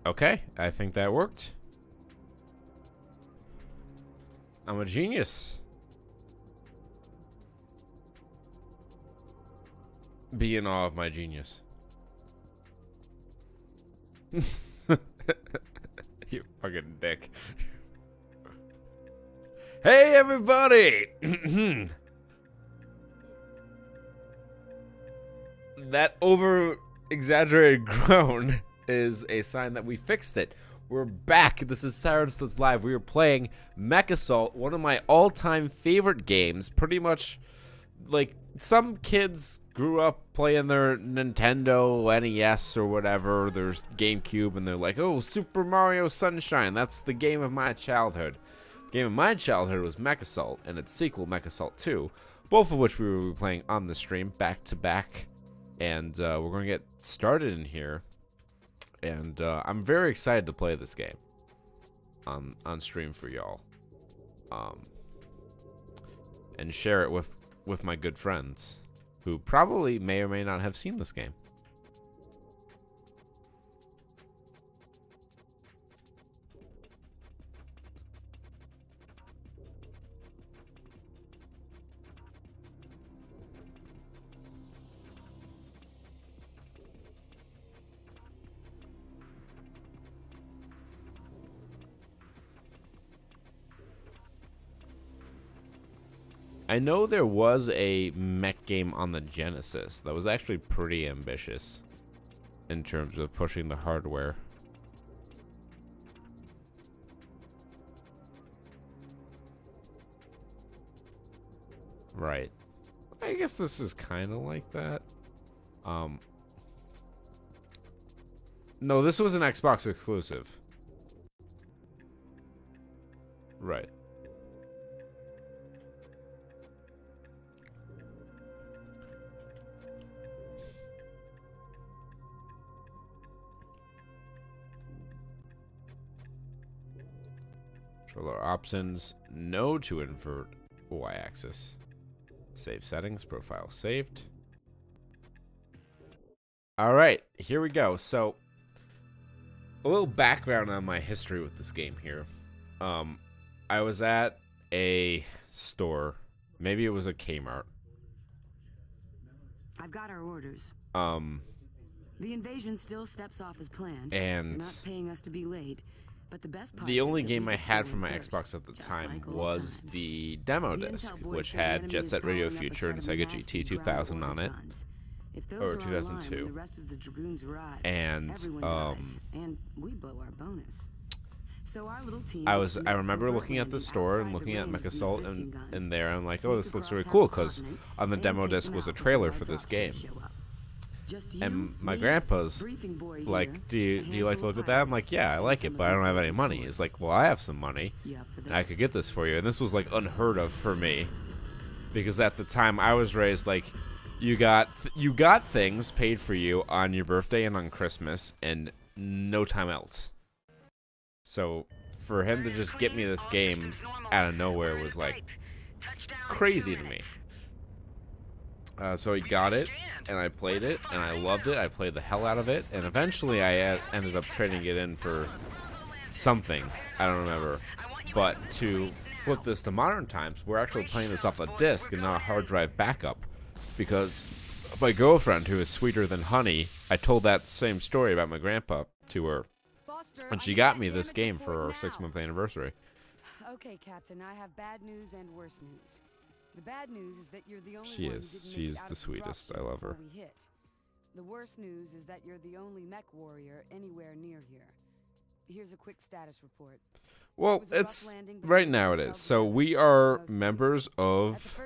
Okay, I think that worked. I'm a genius. Be in awe of my genius. You fucking dick. Hey, everybody! That over-exaggerated groan is a sign that we fixed it. We're back. This is saturnstuds Live. We are playing MechAssault, one of my all-time favorite games. Pretty much, like, some kids grew up playing their Nintendo NES or whatever, their GameCube, and they're like, oh, Super Mario Sunshine, that's the game of my childhood. The game of my childhood was MechAssault, and its sequel, MechAssault 2, both of which we will be playing on the stream, back to back. And we're going to get started in here. And I'm very excited to play this game on stream for y'all. And share it with my good friends who probably may or may not have seen this game. I know there was a mech game on the Genesis that was actually pretty ambitious in terms of pushing the hardware. Right. I guess this is kind of like that. No, this was an Xbox exclusive. Right. Controller options, no to invert Y-axis. Save settings, profile saved. Alright, here we go. So, a little background on my history with this game here. I was at a store, maybe it was a Kmart. I've got our orders. The invasion still steps off as planned. And they're not paying us to be late. But the only game I had for my Xbox at the time was the demo disc, which had Jet Set Radio Future and Sega GT 2000 on it, or 2002. And I remember looking at the store and looking at MechAssault and there I'm like, oh, this looks really cool, because on the demo disc was a trailer for this game. And my grandpa's like, do you like to look at that? I'm like, yeah, I like it, but I don't have any money. He's like, well, I have some money, and I could get this for you. And this was like unheard of for me, because at the time I was raised like, you got things paid for you on your birthday and on Christmas, and no time else. So for him to just get me this game out of nowhere was like crazy to me. So he got it, and I played it, and I loved it. I played the hell out of it, and eventually I ended up trading it in for something. I don't remember. But to flip this to modern times, we're actually playing this off a disc and not a hard drive backup, because my girlfriend, who is sweeter than honey, I told that same story about my grandpa to her, and she got me this game for our 6-month anniversary. Okay, Captain, I have bad news and worse news. The bad news is that you're the only She one is. who didn't She's make it out the of sweetest. I dropship love her. before we hit. The worst news is that you're the only mech warrior anywhere near here. Here's a quick status report. Well, it's right now it is. So we are members of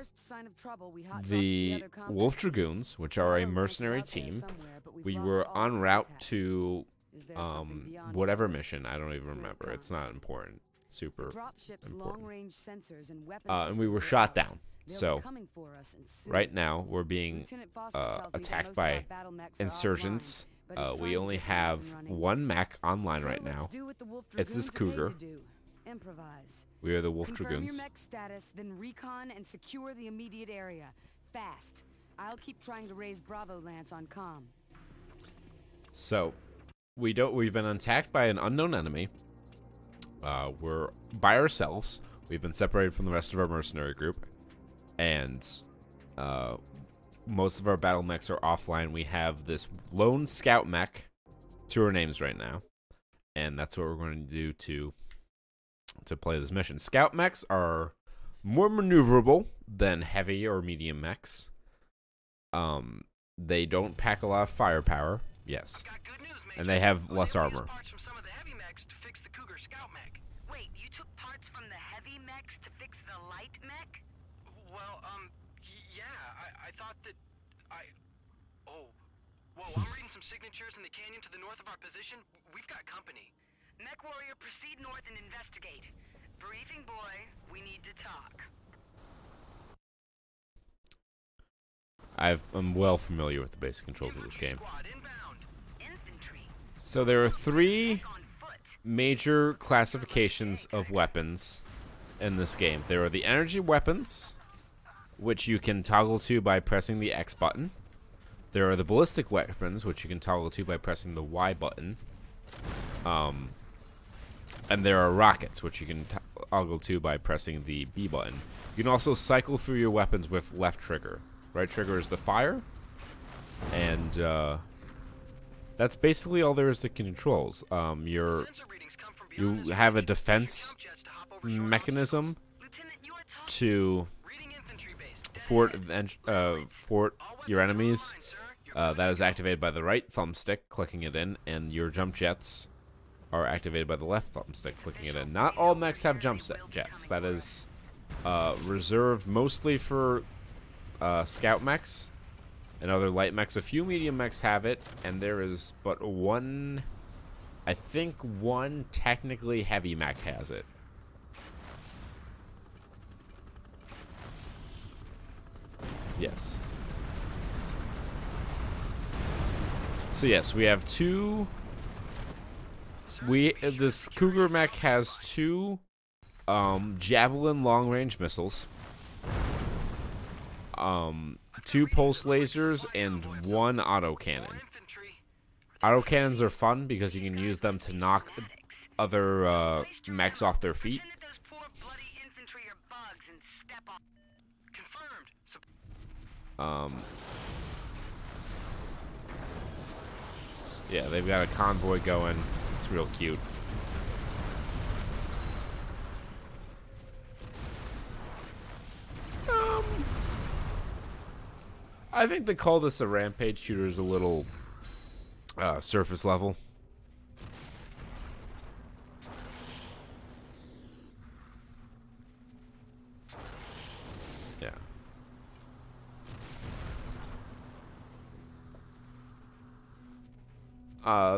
the Wolf Dragoons, which are a mercenary team. We were en route to whatever mission. I don't even remember. It's not important. Super important. And we were shot down. So right now we're being attacked by insurgents. We only have one mech online right now. It's this Cougar. We are the Wolf Dragoons. Your mech status, then recon and secure the immediate area. Fast. I'll keep trying to raise Bravo Lance on comm. So we've been attacked by an unknown enemy. We're by ourselves. We've been separated from the rest of our mercenary group, and most of our battle mechs are offline. We have this lone scout mech, 2 our names right now, and that's what we're going to do to play this mission. Scout mechs are more maneuverable than heavy or medium mechs. They don't pack a lot of firepower. Yes. And they have less armor. Wait, you took parts from the heavy mechs to fix the light mech? Well, yeah, I thought that oh. Whoa, I'm reading some signatures in the canyon to the north of our position. We've got company. Mech warrior, proceed north and investigate. Briefing boy, we need to talk. I'm well familiar with the basic controls of this game. So there are 3 major classifications of weapons in this game. There are the energy weapons, which you can toggle to by pressing the X button. There are the ballistic weapons, which you can toggle to by pressing the Y button. And there are rockets, which you can toggle to by pressing the B button. You can also cycle through your weapons with left trigger. Right trigger is the fire, and that's basically all there is to controls. You have a defense mechanism to fort your enemies. That is activated by the right thumbstick, clicking it in, and your jump jets are activated by the left thumbstick, clicking it in. Not all mechs have jump jets. That is reserved mostly for scout mechs and other light mechs. A few medium mechs have it, and there is but one, I think one technically heavy mech has it. Yes. So yes, we have 2. This Cougar mech has 2 Javelin long-range missiles, 2 pulse lasers, and 1 autocannon. Autocannons are fun because you can use them to knock other mechs off their feet. Yeah, they've got a convoy going. It's real cute. I think they call this a rampage shooter is a little surface level. Yeah.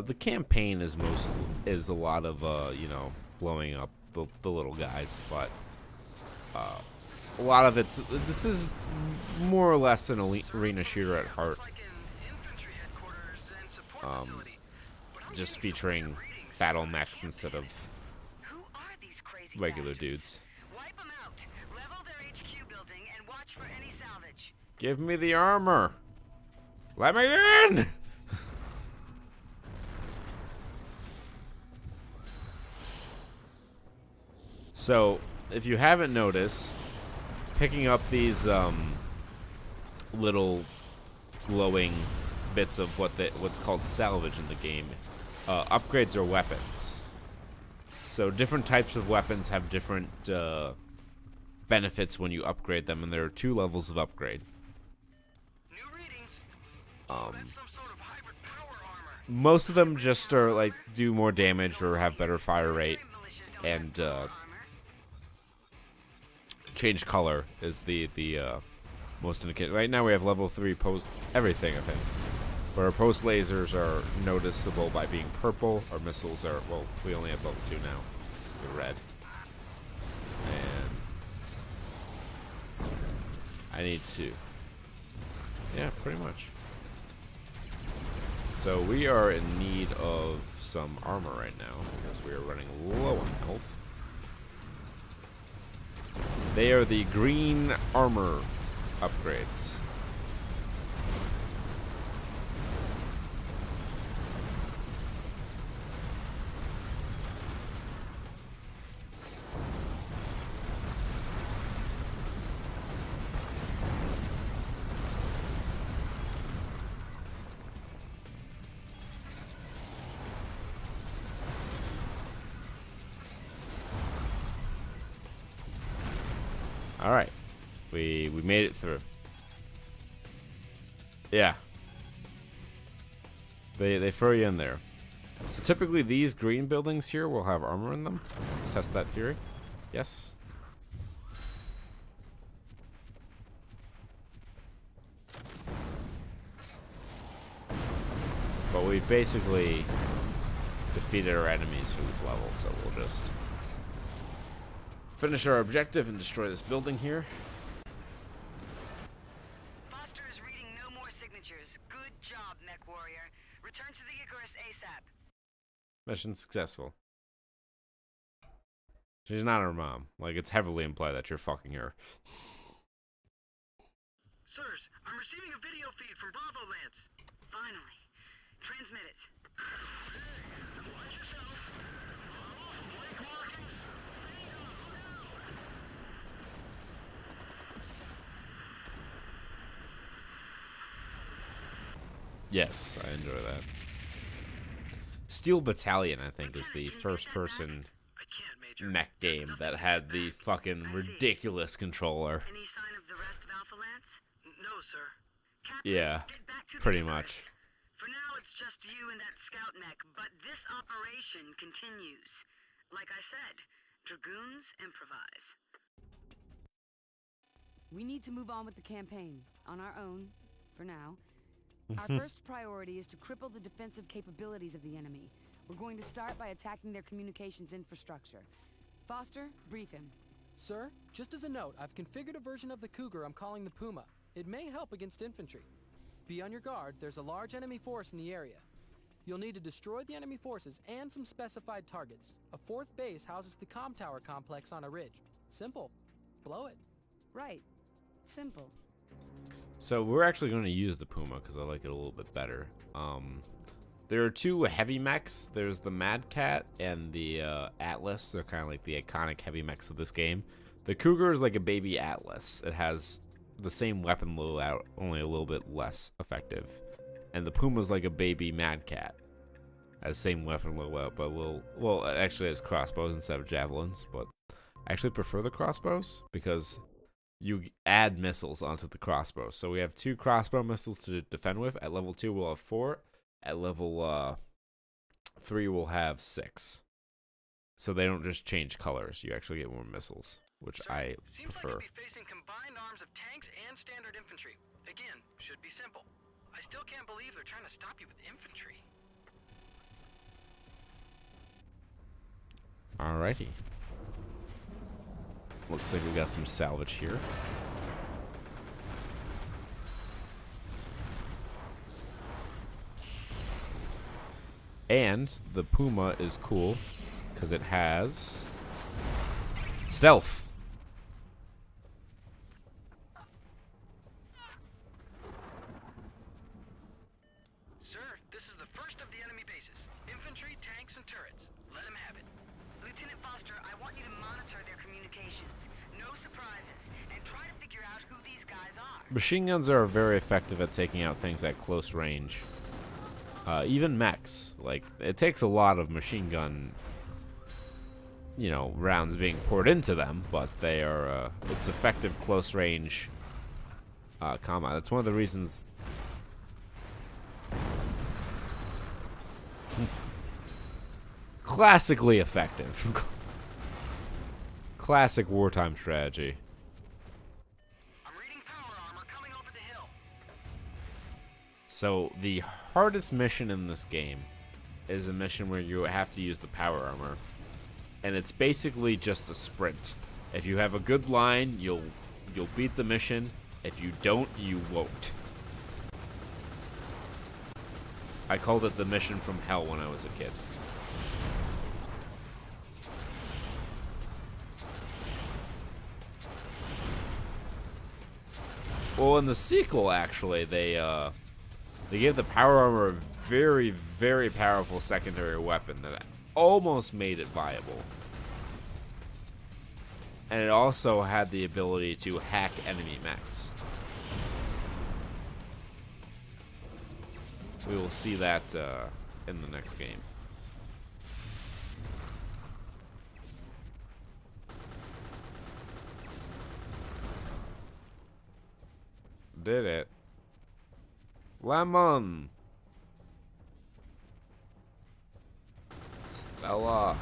The campaign is a lot of you know, blowing up the little guys, but a lot of this is more or less an arena shooter at heart. Just featuring battle mechs instead of regular dudes. Give me the armor. Let me in. So, if you haven't noticed, picking up these little glowing bits of what's called salvage in the game upgrades your weapons. So different types of weapons have different benefits when you upgrade them, and there are 2 levels of upgrade. Most of them just are like do more damage or have better fire rate, and change color is the most indicated. Right now we have level 3 post everything, I think. But our post lasers are noticeable by being purple. Our missiles are, well, we only have level 2 now. They're red. And I need to, yeah, pretty much. So we are in need of some armor right now because we are running low on health. They are the green armor upgrades. All right, we made it through. Yeah. They throw you in there. So typically these green buildings here will have armor in them. Let's test that theory. Yes. But we basically defeated our enemies for this level, so we'll just finish our objective and destroy this building here. Foster is reading no more signatures. Good job, Mech Warrior. Return to the Icarus ASAP. Mission successful. She's not her mom. Like, it's heavily implied that you're fucking her. Sirs, I'm receiving a video feed from Bravo Lance. Finally. Transmit it. Watch yourself. Blake Watkins. Yes, I enjoy that. Steel Battalion, I think, is the first-person I can't, Major. mech game that had the fucking ridiculous controller. Any sign of the rest of Alpha Lance? No, sir. Captain, Yeah, get back to the pretty Icarus. much. For now, it's just you and that scout mech, but this operation continues. Like I said, Dragoons improvise. We need to move on with the campaign, on our own, for now. Our first priority is to cripple the defensive capabilities of the enemy. We're going to start by attacking their communications infrastructure. Foster, brief him. Sir, just as a note, I've configured a version of the Cougar I'm calling the Puma. It may help against infantry. Be on your guard, there's a large enemy force in the area. You'll need to destroy the enemy forces and some specified targets. A fourth base houses the comm tower complex on a ridge. Simple. Blow it. Right. Simple. So we're actually going to use the Puma because I like it a little bit better. There are two heavy mechs. There's the Mad Cat and the Atlas. They're kind of like the iconic heavy mechs of this game. The Cougar is like a baby Atlas. It has the same weapon loadout, only a little bit less effective. And the Puma's like a baby Mad Cat. Has same weapon loadout, but a little... Well, it actually has crossbows instead of javelins, but I actually prefer the crossbows because you add missiles onto the crossbows. So we have 2 crossbow missiles to defend with. At level 2, we'll have 4. At level 3, we'll have 6. So they don't just change colors. You actually get more missiles, which Sir, I seems prefer. like you'll be facing combined arms of tanks and standard infantry. Again, should be simple. I still can't believe they're trying to stop you with infantry. Alrighty. Looks like we got some salvage here. And the Puma is cool because it has stealth. Sir, this is the first of the enemy bases. Infantry, tanks, and turrets. Let them have it. Lieutenant Foster, I want you to monitor their communications. No surprises. And try to figure out who these guys are. Machine guns are very effective at taking out things at close range. Even mechs. Like, it takes a lot of machine gun, you know, rounds being poured into them, but they are, it's effective close range combat. That's one of the reasons. Classically effective. Classic wartime strategy. I'm reading power armor coming over the hill. So the hardest mission in this game is a mission where you have to use the power armor, and it's basically just a sprint. If you have a good line, you'll beat the mission. If you don't, you won't. I called it the mission from hell when I was a kid. Well, in the sequel, actually, they gave the power armor a very, very powerful secondary weapon that almost made it viable. And it also had the ability to hack enemy mechs. We will see that in the next game. did it. Lemon. Stella.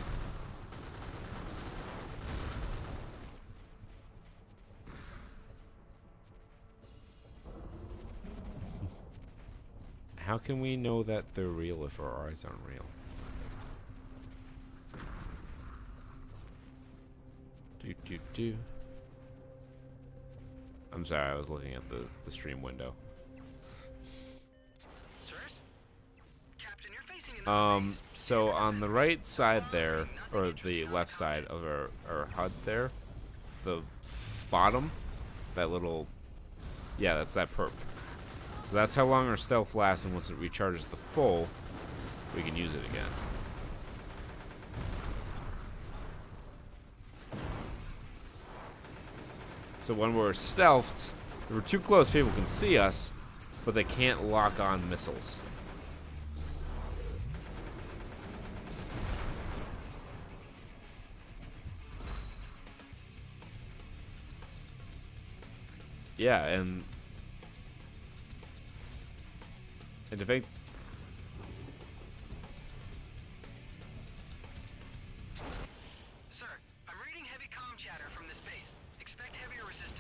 How can we know that they're real if our eyes aren't real? Do. I'm sorry, I was looking at the stream window. Sirs? Captain, you're facing another base. So on the right side there, or the left side of our HUD there, the bottom, that little, yeah, that's that perp. So that's how long our stealth lasts, and once it recharges the full, we can use it again. So when we're stealthed, if we're too close, people can see us, but they can't lock on missiles. Yeah, and to think, Sir, I'm reading heavy comm chatter from this base. Expect heavier resistance.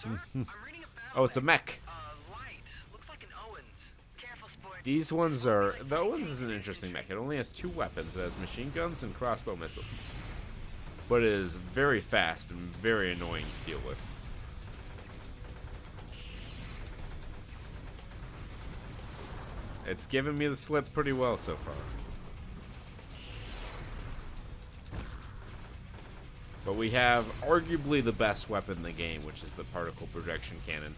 Sir, I'm reading a battle oh, it's a mech. light. Looks like an Owens. Careful, sport. These ones are, the Owens is an interesting mech. It only has 2 weapons. It has machine guns and crossbow missiles, but it is very fast and very annoying to deal with. It's given me the slip pretty well so far. But we have arguably the best weapon in the game, which is the particle projection cannon.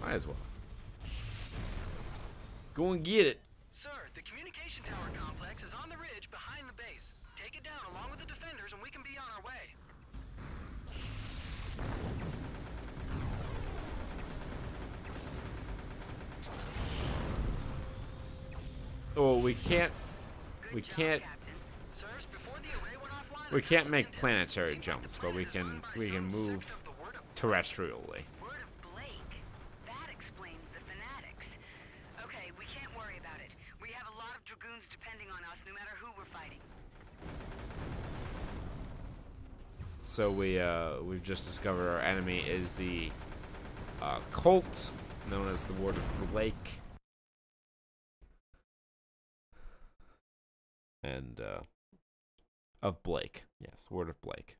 Might as well. Go and get it. Sir, the communication tower complex is on the ridge behind the base. Take it down along with the defenders and we can be on our way. Oh, we can't Good job, Captain. Sirs, before the array went offline, we can't make planetary jumps, but we can move terrestrially. Word of Blake. That explains the fanatics. Okay, we can't worry about it. We have a lot of dragoons depending on us no matter who we're fighting. So we've just discovered our enemy is the cult known as the Ward of Blake. And of Blake. Yes, Word of Blake.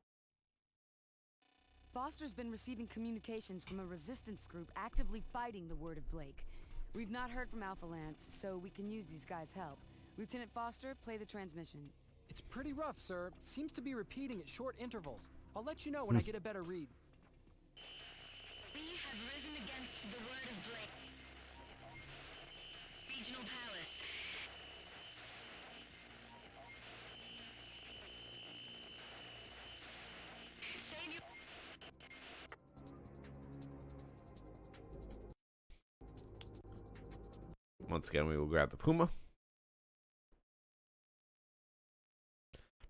Foster's been receiving communications from a resistance group actively fighting the Word of Blake. We've not heard from Alpha Lance, so we can use these guys' help. Lieutenant Foster, play the transmission. It's pretty rough, sir. Seems to be repeating at short intervals. I'll let you know when I get a better read. We have risen against the Word of Blake. Regional Palace. Save your... Once again, we will grab the Puma.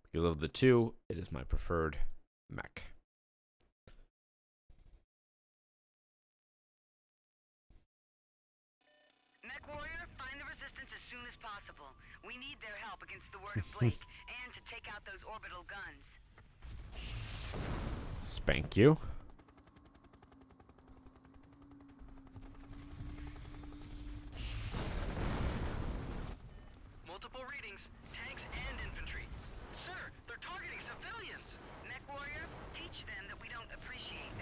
Because of the 2, it is my preferred mech. Mech Warrior, find the resistance as soon as possible. We need their help against the Word of Blake and to take out those orbital guns. Spank you. multiple readings, tanks and infantry. Sir, they're targeting civilians. Mech Warrior, teach them that we don't appreciate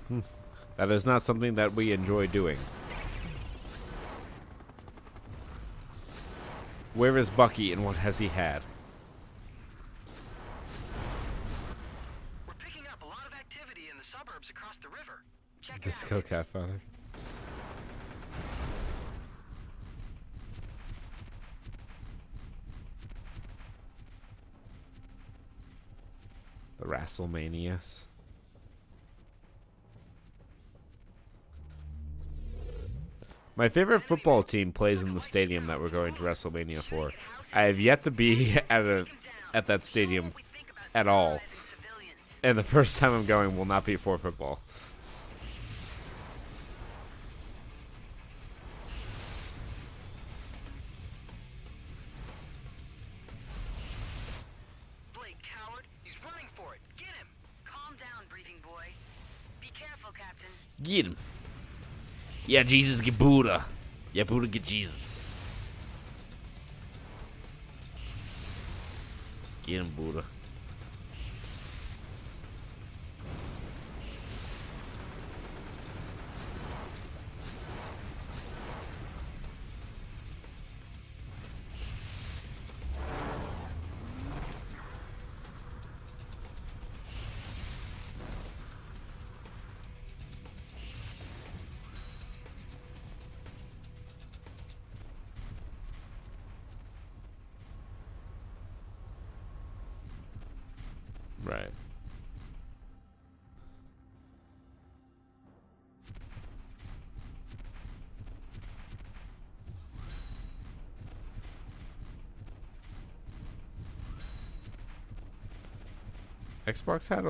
that. That is not something that we enjoy doing. Where is Bucky and what has he had? We're picking up a lot of activity in the suburbs across the river. Check it Disco out. Catfather. The WrestleManias. My favorite football team plays in the stadium that we're going to WrestleMania for. I have yet to be at that stadium at all. And the first time I'm going will not be for football. Blake, coward. He's running for it. Get him. Calm down, breathing boy. Be careful, Captain. Get him. Yeah, Jesus get Buddha. Yeah, Buddha get Jesus. Get him, Buddha. Right. Xbox had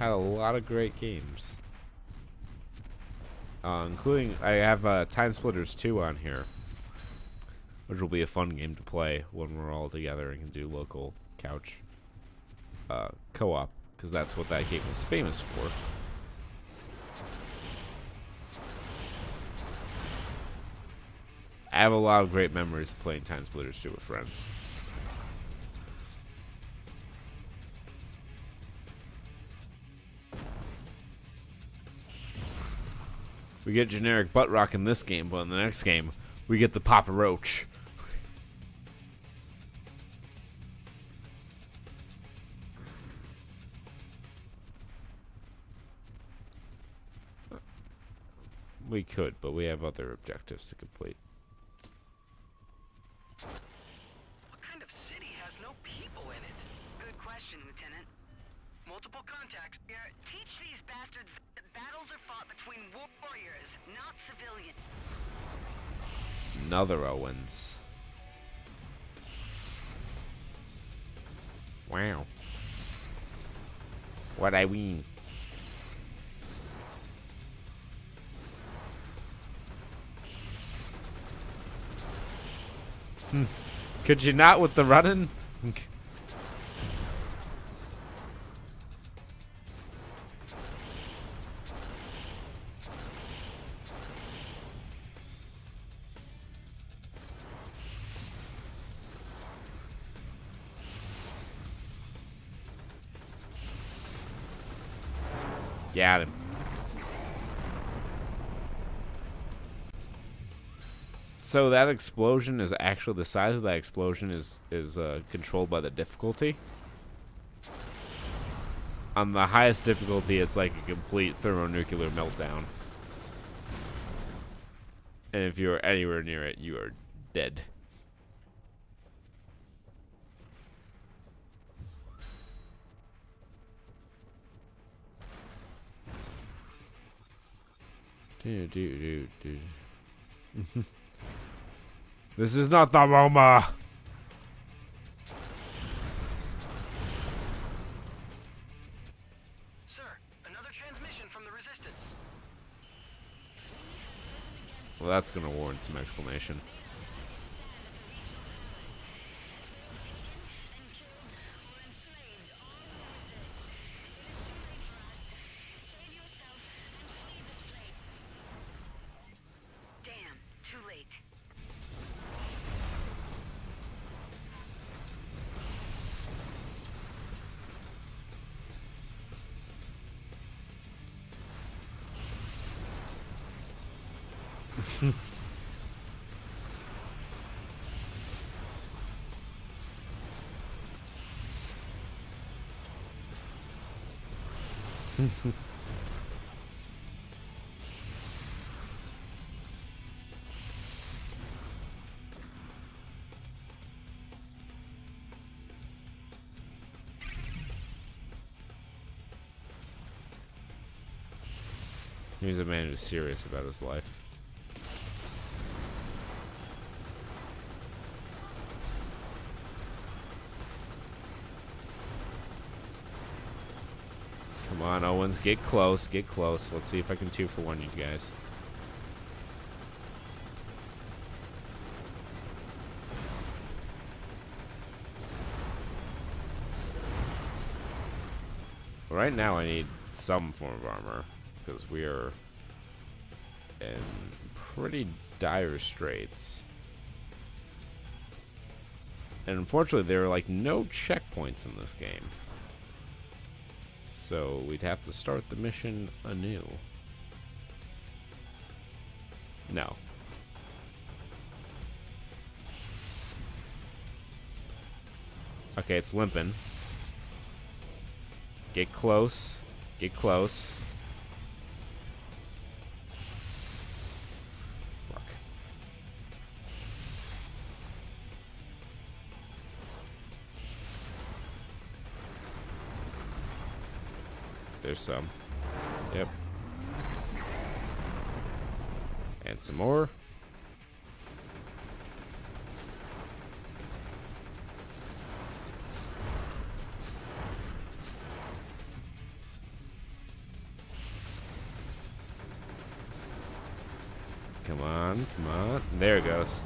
a lot of great games. Including I have Time Splitters 2 on here, which will be a fun game to play when we're all together and can do local couch co-op, because that's what that game was famous for. I have a lot of great memories of playing Time Splitters 2 with friends. We get generic butt rock in this game, but in the next game, we get the Papa Roach. We could, but we have other objectives to complete. What kind of city has no people in it? Good question, Lieutenant. Multiple contacts. Here, teach these bastards that battles are fought between warriors, not civilians. Another Owens. Wow. What I mean. Could you not with the running? Got him. So that explosion is actually, the size of that explosion is controlled by the difficulty. On the highest difficulty, it's like a complete thermonuclear meltdown. And if you're anywhere near it, you are dead. Dude. This is not the MoMA. Sir, another transmission from the Resistance. Well, that's gonna warrant some explanation. Damn, too late. He's a man who's serious about his life. Come on, Owens, get close, get close. Let's see if I can 2-for-1 you guys. Right now I need some form of armor, because we are in pretty dire straits. And unfortunately there are like no checkpoints in this game. So we'd have to start the mission anew. No. Okay, it's limping. Get close. Get close. Fuck. There's some. Yep. And some more. Come on, come on. There it goes.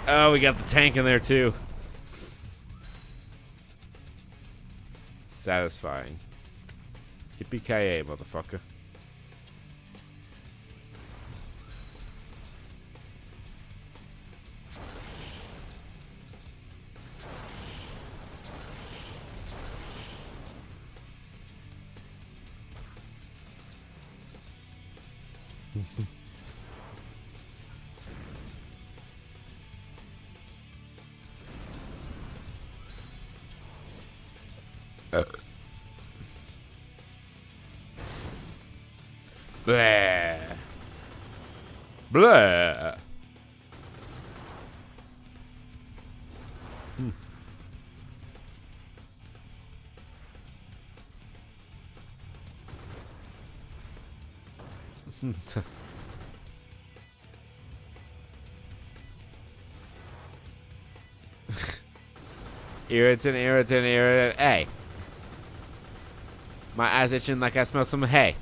Oh, we got the tank in there too. Satisfying. Yippee-ki-yay, motherfucker. Blah. Blah. Irritant, irritant, irritant. Hey. My eyes itching like I smell some hay.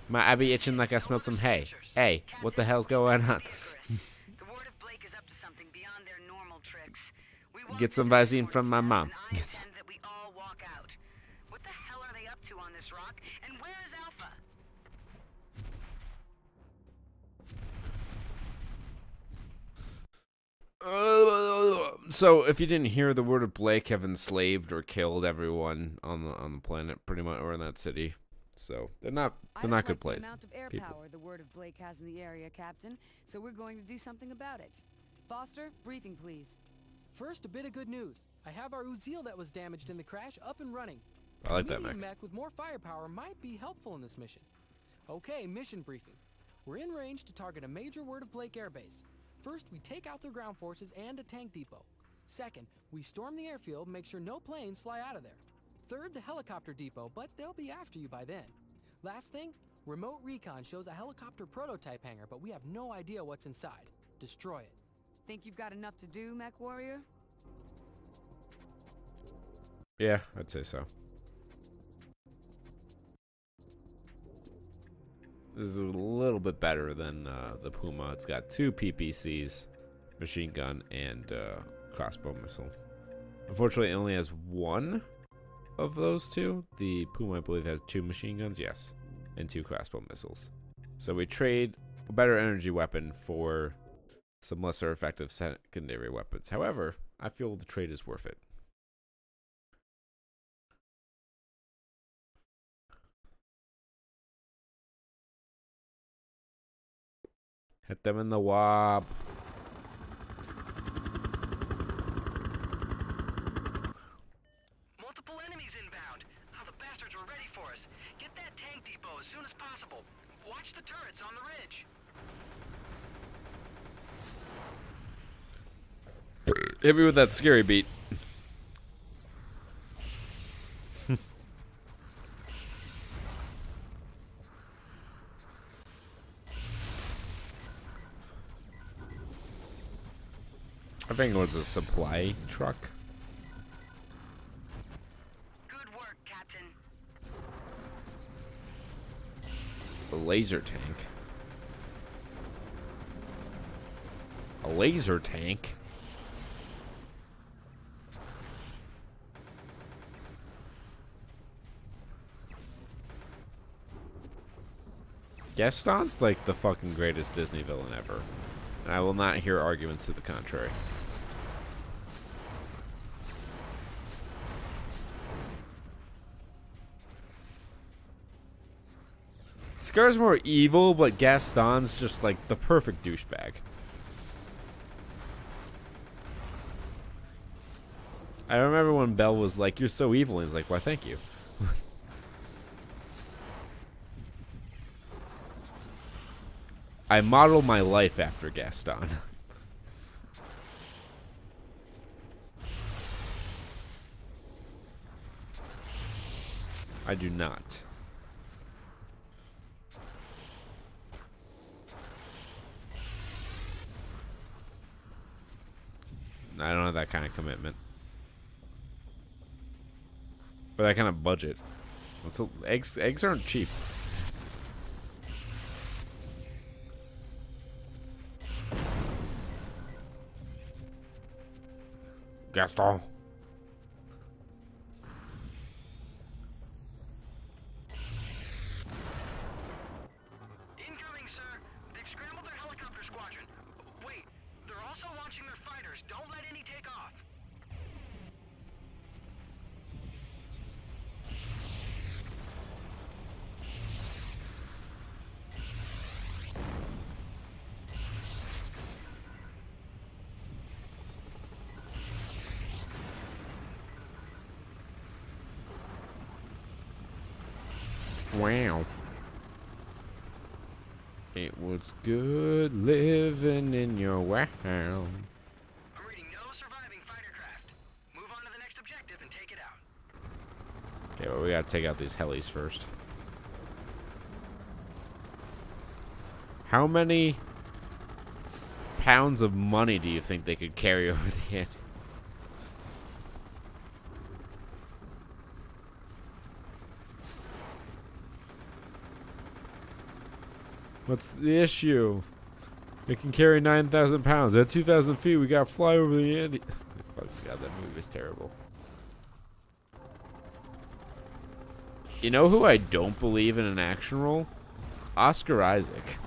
My eye be itching like I smelled some hay. Hey, what the hell's going on? The word of Blake is up to something beyond their normal tricks. Get some Visine from my mom. I intend that we all walk out. What the hell are they up to on this rock? And where is Alpha? So, if you didn't hear, the word of Blake have enslaved or killed everyone on the planet, pretty much, or in that city. So they're not good places. The amount of air power the word of Blake has in the area, Captain. So we're going to do something about it. Foster, briefing, please. First, a bit of good news. I have our Uzil that was damaged in the crash up and running. I like that Medium mech. mech with more firepower might be helpful in this mission. Okay, mission briefing. We're in range to target a major word of Blake airbase. First, we take out their ground forces and a tank depot. Second, we storm the airfield, make sure no planes fly out of there. Third, the helicopter depot, but they'll be after you by then. Last thing, remote recon shows a helicopter prototype hangar, but we have no idea what's inside. Destroy it. Think you've got enough to do, Mech Warrior? Yeah, I'd say so. This is a little bit better than the Puma. It's got 2 PPCs, machine gun, and crossbow missile. Unfortunately, it only has 1 of those 2. The Puma, I believe, has 2 machine guns, yes, and 2 crossbow missiles. So we trade a better energy weapon for some lesser effective secondary weapons. However, I feel the trade is worth it. Hit them in the wop. Multiple enemies inbound. Oh, the bastards are ready for us. Get that tank depot as soon as possible. Watch the turrets on the ridge. Hit me with that scary beat. I think it was a supply truck. Good work, Captain. A laser tank. A laser tank? Gaston's like the fucking greatest Disney villain ever. And I will not hear arguments to the contrary. Scar's more evil, but Gaston's just like the perfect douchebag. I remember when Belle was like, "You're so evil," and he's like, "Why, thank you." I model my life after Gaston. I do not. I don't have that kind of commitment. For that kind of budget. Eggs aren't cheap. Gaston. Incoming, sir. They've scrambled their helicopter squadron. Wait, they're also launching their fighters. Don't let any take off. Wow. It was good living in your wow. I'm reading no surviving fighter craft. Move on to the next objective and take it out. Okay, well, we gotta take out these helis first. How many pounds of money do you think they could carry over the end? What's the issue? It can carry 9,000 pounds. At 2,000 feet, we gotta fly over the Andes. Fuck, God, that movie was terrible. You know who I don't believe in an action role? Oscar Isaac.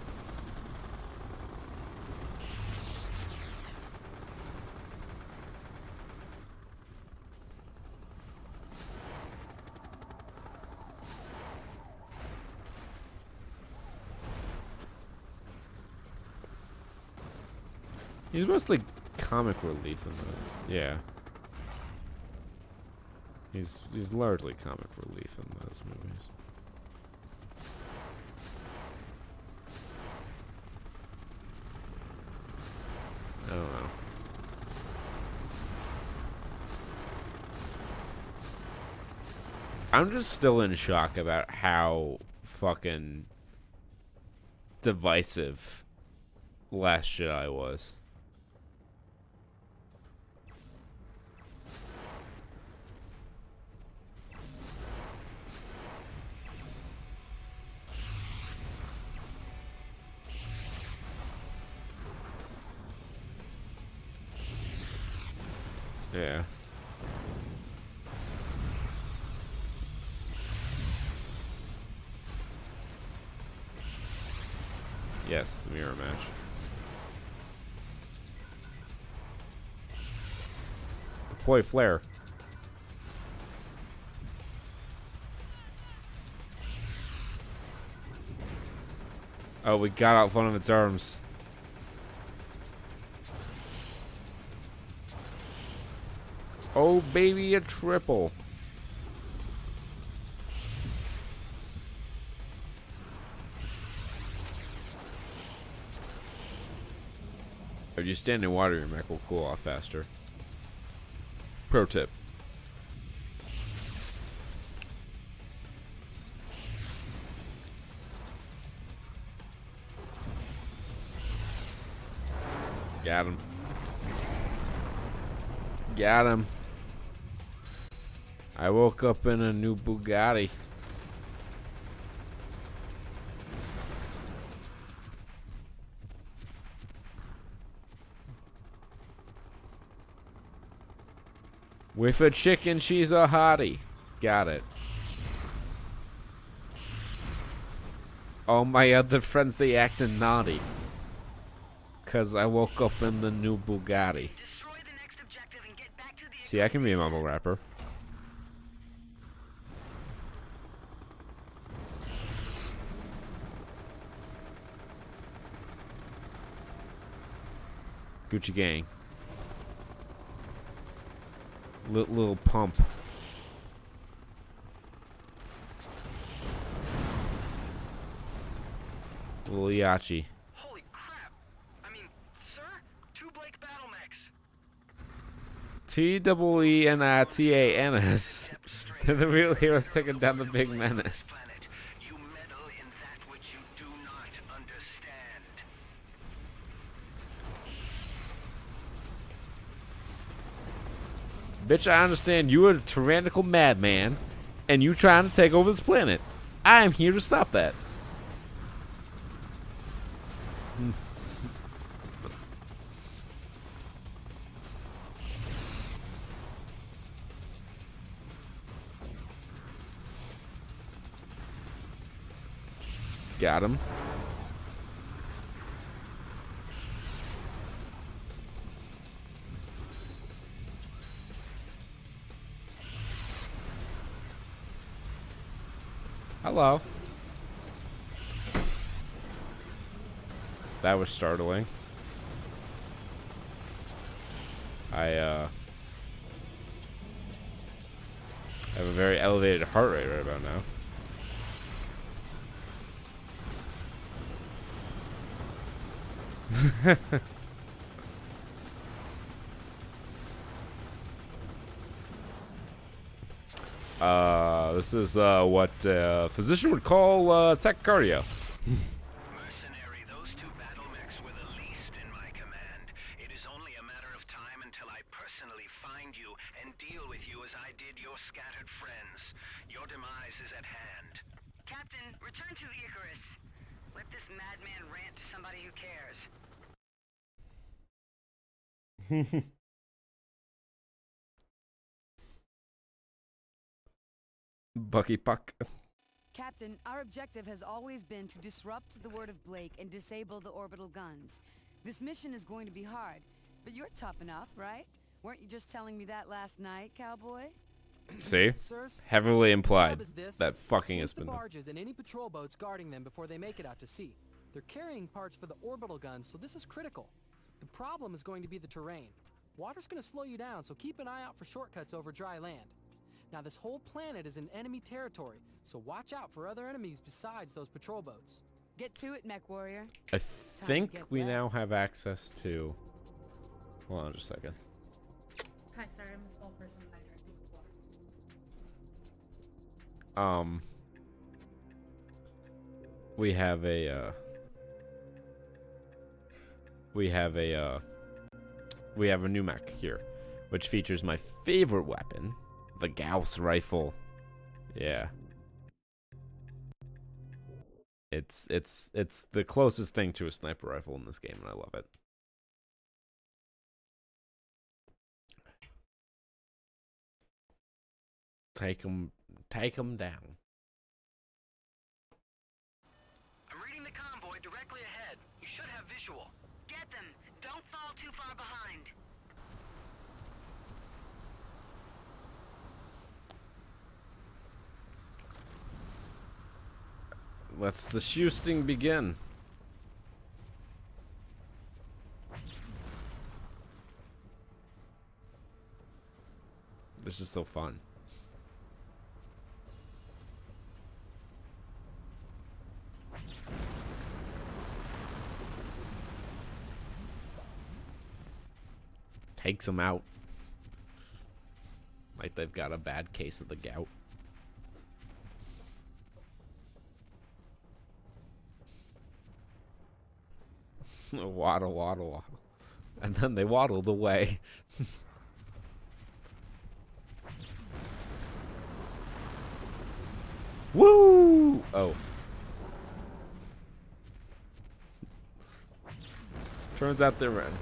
He's mostly comic relief in those. Yeah. He's largely comic relief in those movies. I don't know. I'm just still in shock about how fucking divisive Last Jedi was. Yeah. Yes, the mirror match. Deploy flare. Oh, we got out one of its arms. Oh, baby, a triple. If you stand in water, your mech will cool off faster. Pro tip. Got him. Got him. I woke up in a new Bugatti. With a chicken, she's a hottie. Got it. All my other friends, they acting naughty. Cause I woke up in the new Bugatti. See, I can be a mumble rapper. Gucci gang. Little pump. Little Yachi. Holy crap! I mean, sir, 2 Blake battle mechs. TEENITANS. They're the real heroes taking down the big menace. You meddle in that which you do not understand. Bitch, I understand you are a tyrannical madman, and you trying to take over this planet. I am here to stop that. Got him. Hello. That was startling. I have a very elevated heart rate right about now. This is what a physician would call tachycardia. Mercenary, those 2 battle mechs were the least in my command. It is only a matter of time until I personally find you and deal with you as I did your scattered friends. Your demise is at hand. Captain, return to the Icarus. Let this madman rant to somebody who cares. Bucky Puck. Captain, our objective has always been to disrupt the word of Blake and disable the orbital guns. This mission is going to be hard, but you're tough enough, right? Weren't you just telling me that last night, cowboy? See? Sirs, Heavily the implied job is this. that fucking Sink has the been. barges and any patrol boats guarding them before they make it out to sea. They're carrying parts for the orbital guns, so this is critical. The problem is going to be the terrain. Water's going to slow you down, so keep an eye out for shortcuts over dry land. Now, this whole planet is in enemy territory, so watch out for other enemies besides those patrol boats. Get to it, mech warrior. I think we now have access to. Hold on just a second. Hi, sorry, I'm a small person. I drank before. We have a. We have a new mech here, which features my favorite weapon, the Gauss rifle. Yeah. It's the closest thing to a sniper rifle in this game, and I love it. Take them down. I'm reading the convoy directly ahead. You should have visual. Get them. Don't fall too far behind. Let's the shooting begin. This is so fun. Takes them out. Like they've got a bad case of the gout. Waddle, waddle, waddle. And then they waddled away. Woo! Oh. Turns out they're red.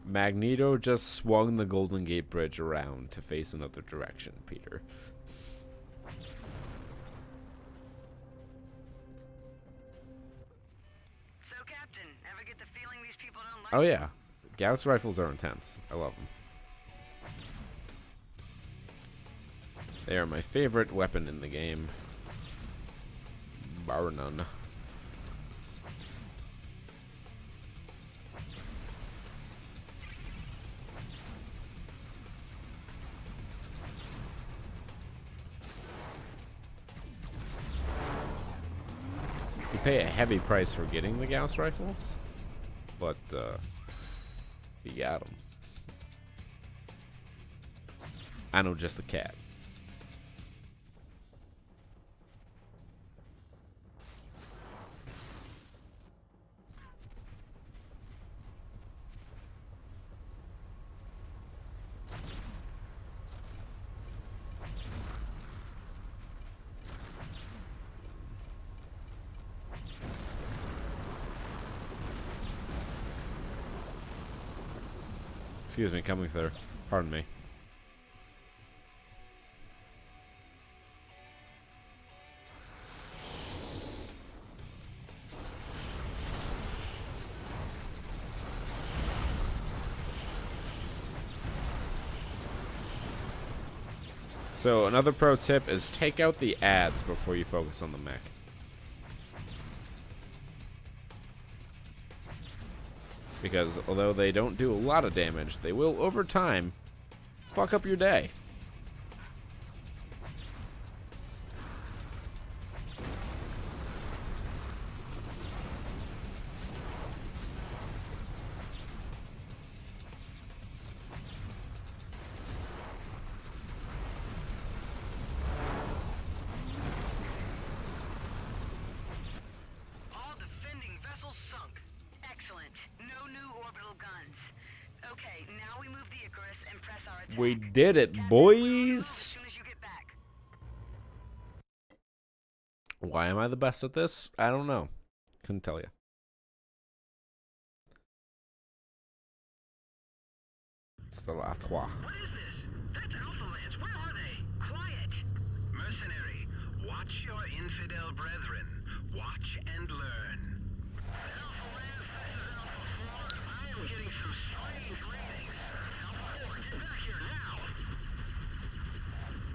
Magneto just swung the Golden Gate Bridge around to face another direction, Peter. So, Captain, ever get the feeling these people don't like Oh yeah, Gauss rifles are intense. I love them. They are my favorite weapon in the game, bar none. You pay a heavy price for getting the Gauss rifles, but you got them. I know just the cat. Excuse me, coming through. Pardon me. So another pro tip is take out the ads before you focus on the mech. Because although they don't do a lot of damage, they will, over time, fuck up your day. All defending vessels sunk. Excellent. No new orbital guns. Okay, now we move the Icarus and press our attack. We did it, Captain, boys! as soon as you get back. Why am I the best at this? I don't know. Couldn't tell you. It's the La Trois. What is this? That's Alpha Lance. Where are they? Quiet! Mercenary, watch your infidel brethren. Watch and learn. Alpha Lance, this is Alpha 4. I am getting some strange readings. Alpha 4, get back here now!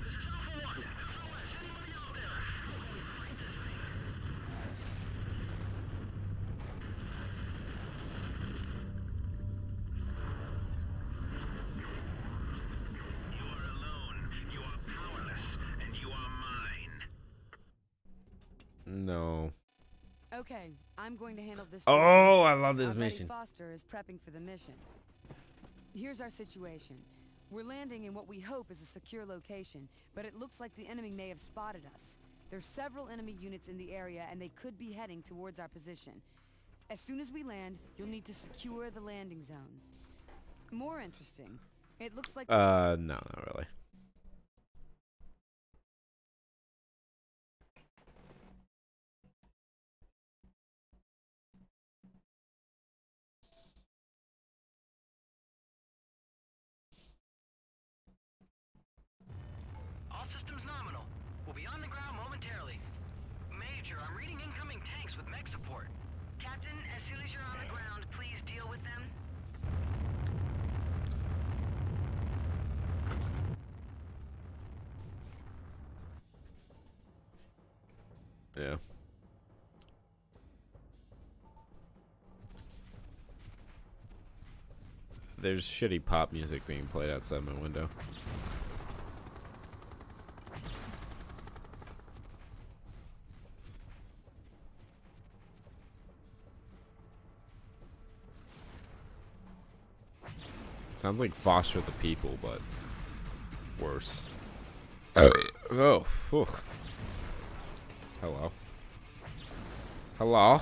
This is Alpha 1. SOS, anybody out there? You are alone. You are powerless. And you are mine. No. Okay, I'm going to handle this. Oh, I love this Our buddy mission. Foster is prepping for the mission. Here's our situation. We're landing in what we hope is a secure location, but it looks like the enemy may have spotted us. There's several enemy units in the area, and they could be heading towards our position. As soon as we land, you'll need to secure the landing zone. More interesting, it looks like... No, not really. All systems nominal. We'll be on the ground momentarily. Major, I'm reading incoming tanks with mech support. Captain, as soon as you're on the ground, please deal with them. Yeah. There's shitty pop music being played outside my window. Sounds like Foster the People, but worse. Oh, whew. Hello. Hello.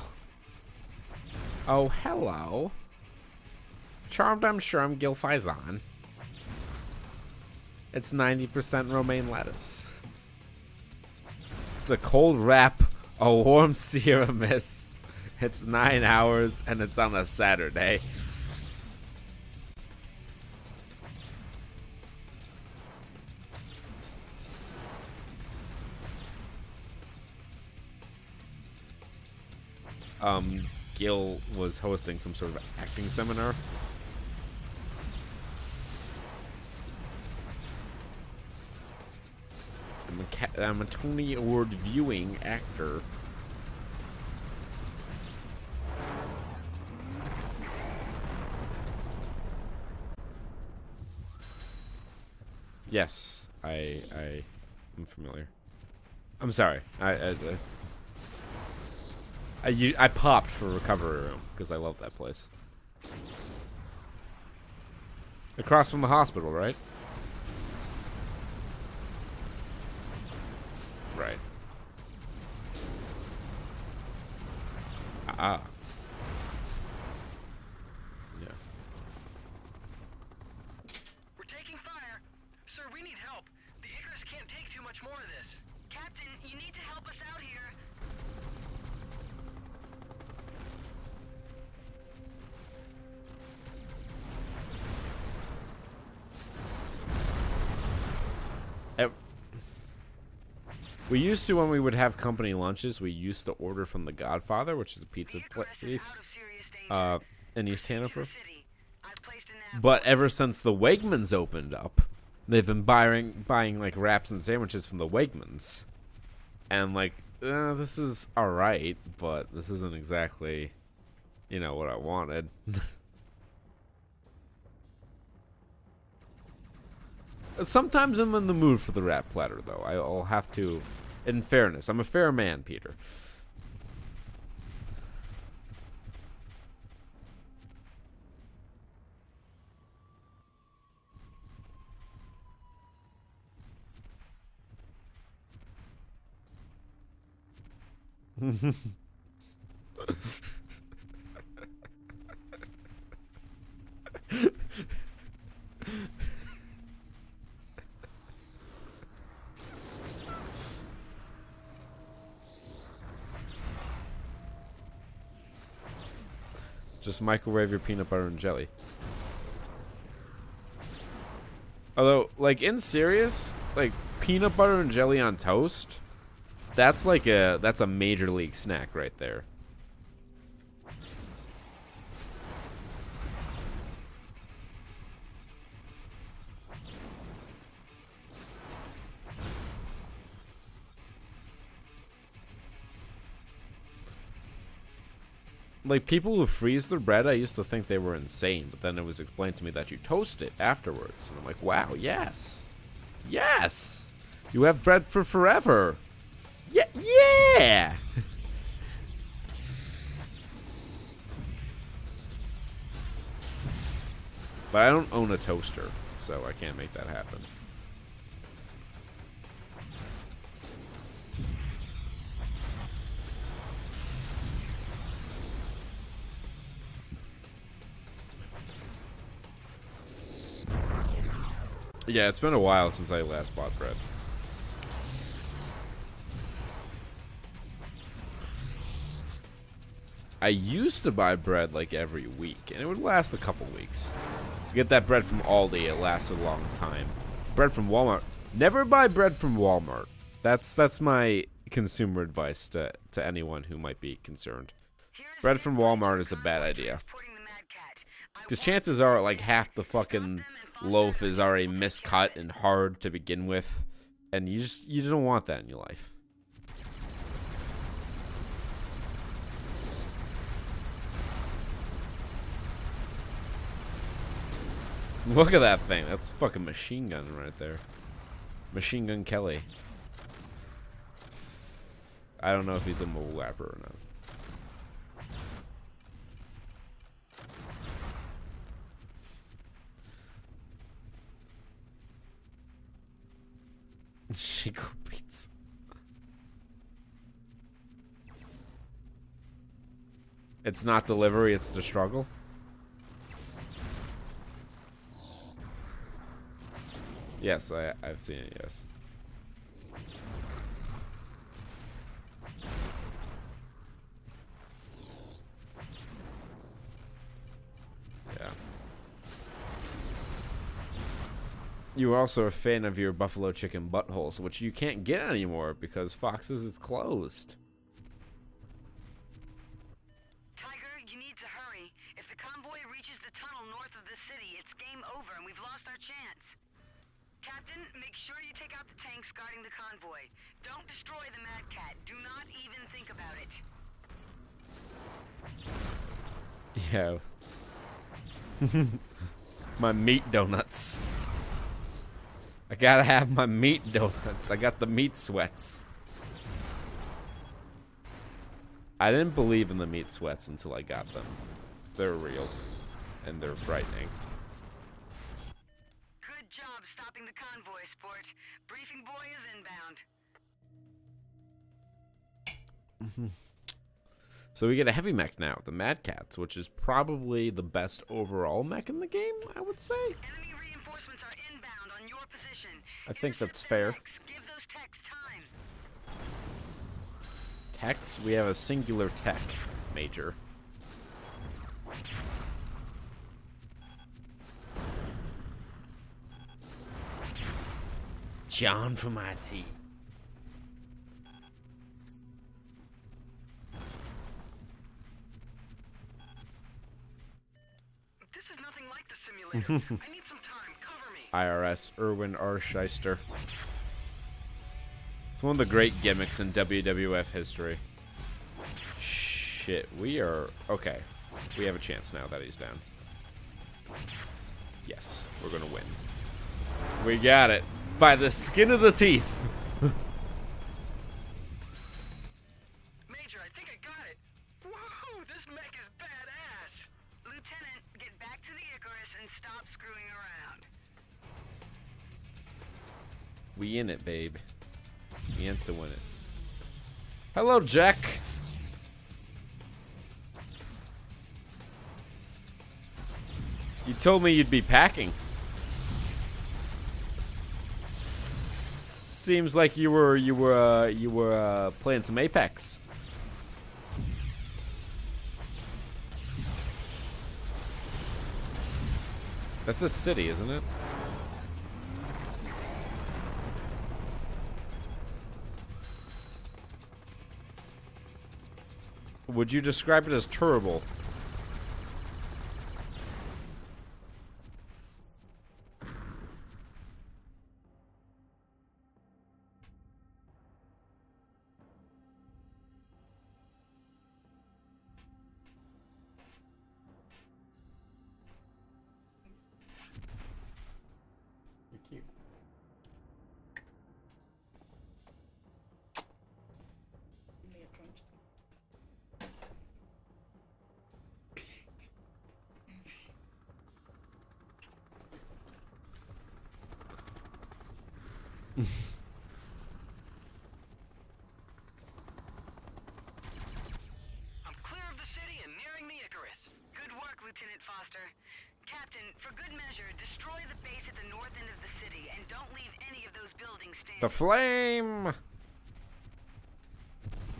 Oh, hello. Charmed, I'm sure I'm Gil Faison. It's 90% romaine lettuce. It's a cold wrap, a warm Sierra mist. It's 9 hours, and it's on a Saturday. Gil was hosting some sort of acting seminar. I'm a Tony Award viewing actor. Yes, I'm familiar. I'm sorry. I popped for Recovery Room because I love that place. Across from the hospital, right? Right. Ah. Yeah. We're taking fire. Sir, we need help. The Icarus can't take too much more of this. Captain, you need to help us out here. We used to, when we would have company lunches, we used to order from the Godfather, which is a pizza place in East Hanover. But ever since the Wegmans opened up, they've been buying like wraps and sandwiches from the Wegmans. And like, this is alright, but this isn't exactly, you know, what I wanted. Sometimes I'm in the mood for the wrap platter, though. I'll have to, in fairness. I'm a fair man, Peter. Just microwave your peanut butter and jelly. Although, like, in serious, like, peanut butter and jelly on toast, that's like that's a major league snack right there. Like, people who freeze their bread, I used to think they were insane, but then it was explained to me that you toast it afterwards. And I'm like, wow, yes. Yes! You have bread for forever. Yeah! Yeah! But I don't own a toaster, so I can't make that happen. Yeah, it's been a while since I last bought bread. I used to buy bread like every week, and it would last a couple weeks. Get that bread from Aldi, it lasts a long time. Bread from Walmart. Never buy bread from Walmart. That's my consumer advice to anyone who might be concerned. Bread from Walmart is a bad idea. Because chances are, like, half the fucking loaf is already miscut and hard to begin with, and you don't want that in your life. Look at that thing. That's fucking machine gun right there. Machine Gun Kelly. I don't know if he's a mole rapper or not. Chico Pizza. It's not delivery, it's the struggle. Yes, I've seen it, yes. Yeah. You were also a fan of your buffalo chicken buttholes, which you can't get anymore because Fox's is closed. Tiger, you need to hurry. If the convoy reaches the tunnel north of the city, it's game over and we've lost our chance. Captain, make sure you take out the tanks guarding the convoy. Don't destroy the Mad Cat. Do not even think about it. Yeah. My meat donuts. I gotta have my meat donuts. I got the meat sweats. I didn't believe in the meat sweats until I got them. They're real. And they're frightening. Good job stopping the convoy, sport. Briefing boy is inbound. So we get a heavy mech now, the Mad Cats, which is probably the best overall mech in the game, I would say. Enemy reinforcements are inbound on your position. I think that's Intercept fair. the mechs. Give those techs time. Techs? We have a singular tech, Major. John from IT. This is nothing like the simulator. I need some time. Cover me. IRS, Erwin R. Shyster. It's one of the great gimmicks in WWF history. Shit, we are... Okay. We have a chance now that he's down. Yes, we're gonna win. We got it. By the skin of the teeth. Major, I think I got it. Whoa, this mech is badass. Lieutenant, get back to the Icarus and stop screwing around. We in it, babe. We in to win it. Hello, Jack. You told me you'd be packing. Seems like you were playing some Apex. That's a city, isn't it? Would you describe it as terrible? You're cute. I'm clear of the city and nearing the Icarus. Good work, Lieutenant Foster. Captain, for good measure, destroy the base at the north end of the city and don't leave any of those buildings standing. The flame!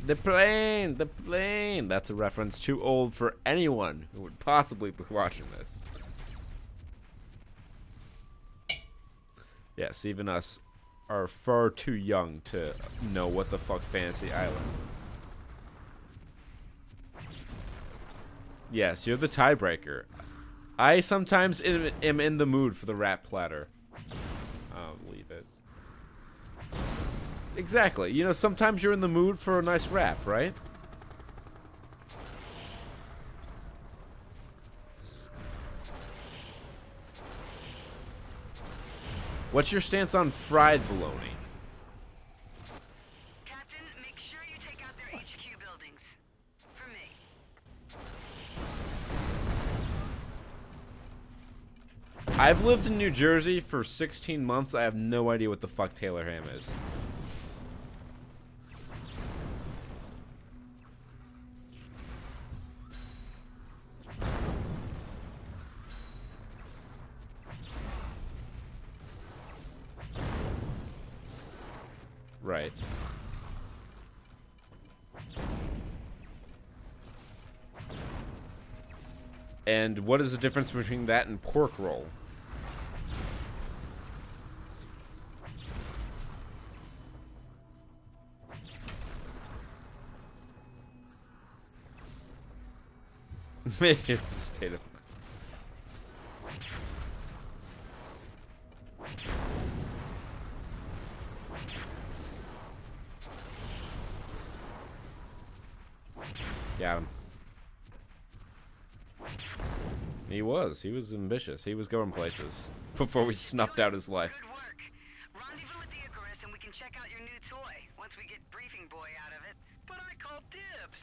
The plane! The plane! That's a reference too old for anyone who would possibly be watching this. Yes, even us are far too young to know what the fuck Fantasy Island. Yes, you're the tiebreaker. I sometimes am in the mood for the rap platter. Leave it. Exactly. You know, sometimes you're in the mood for a nice rap, right? What's your stance on fried bologna? Captain, make sure you take out their HQ buildings. For me. I've lived in New Jersey for 16 months. I have no idea what the fuck Taylor ham is. Right. And what is the difference between that and pork roll? Maybe it's a state of mind. Got him. He was ambitious. He was going places before we snuffed out his life. Good work. Rendezvous with the Icarus and we can check out your new toy once we get Briefing Boy out of it. But I call dibs.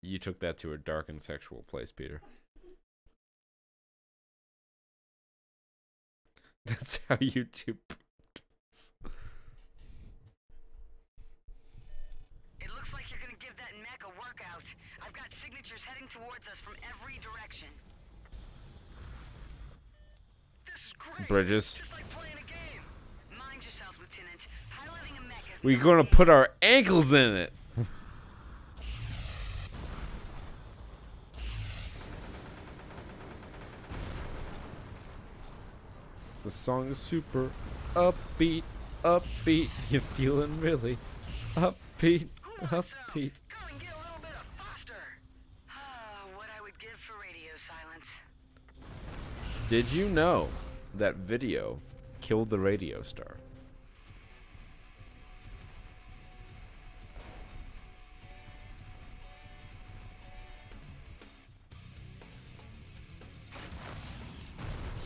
You took that to a dark and sexual place, Peter. That's how you do. It looks like you're gonna give that mech a workout. I've got signatures heading towards us from every direction. This is great. Bridges. Just like playing a game. Mind yourself, Lieutenant. Piloting a mech is We're gonna put our ankles in it. The song is super upbeat, upbeat. You're feeling really upbeat, upbeat. Go and get a little bit of Foster. What I would give for radio silence. Did you know that video killed the radio star?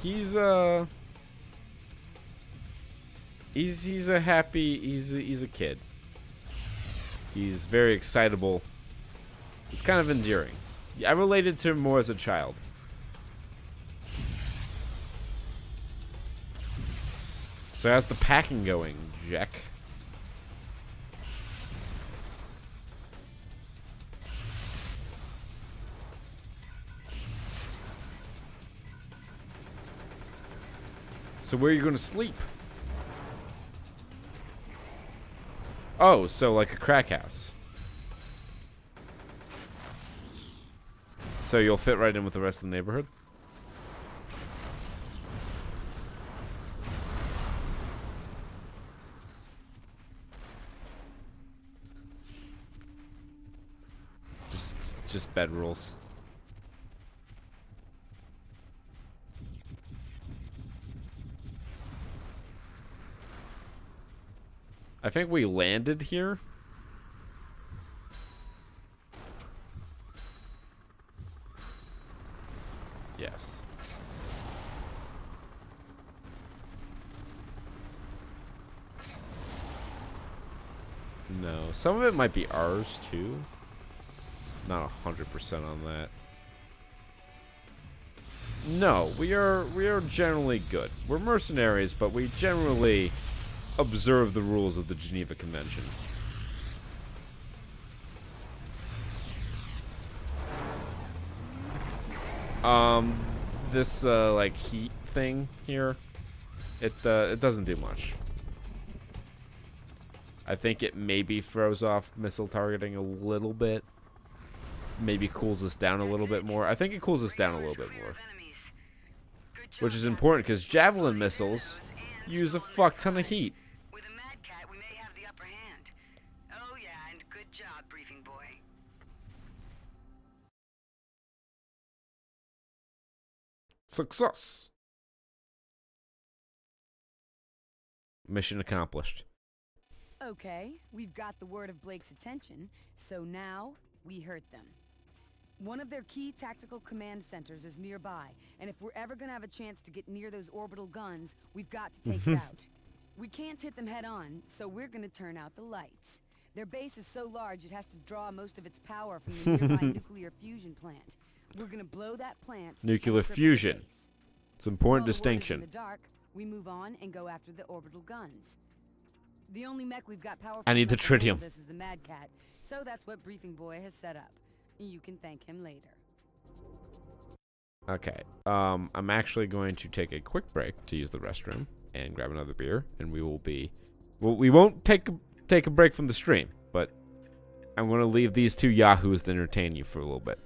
He's a happy, he's a kid. He's very excitable. It's kind of endearing. I related to him more as a child. So how's the packing going, Jack? So where are you going to sleep? Oh, so like a crack house. So you'll fit right in with the rest of the neighborhood? Just bed rules. I think we landed here. Yes. No, some of it might be ours too. Not 100% on that. No, we are generally good. We're mercenaries, but we generally observe the rules of the Geneva Convention. This like heat thing here, it doesn't do much. I think it maybe throws off missile targeting a little bit. Maybe cools us down a little bit more. I think it cools us down a little bit more. Which is important because javelin missiles use a fuck ton of heat. With a Mad Cat, we may have the upper hand. Oh yeah, and good job, Briefing Boy. Success. Mission accomplished. Okay, we've got the word of Blake's attention, so now we hurt them. One of their key tactical command centers is nearby, and if we're ever gonna have a chance to get near those orbital guns, we've got to take it out. We can't hit them head on, so we're gonna turn out the lights. Their base is so large it has to draw most of its power from the nearby nuclear fusion plant. We're gonna blow that plant. Nuclear and cripple the fusion. base. It's an important While the word is distinction. in the dark, we move on and go after the orbital guns. The only mech we've got power. I need the tritium. This is the Mad Cat, so that's what Briefing Boy has set up. You can thank him later. Okay. I'm actually going to take a quick break to use the restroom and grab another beer, and we will be. Well, we won't take a break from the stream, but I'm going to leave these two yahoos to entertain you for a little bit.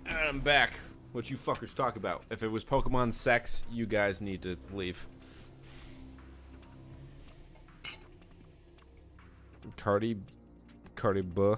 I'm back. What you fuckers talk about? If it was Pokemon sex, you guys need to leave. Cardi buh.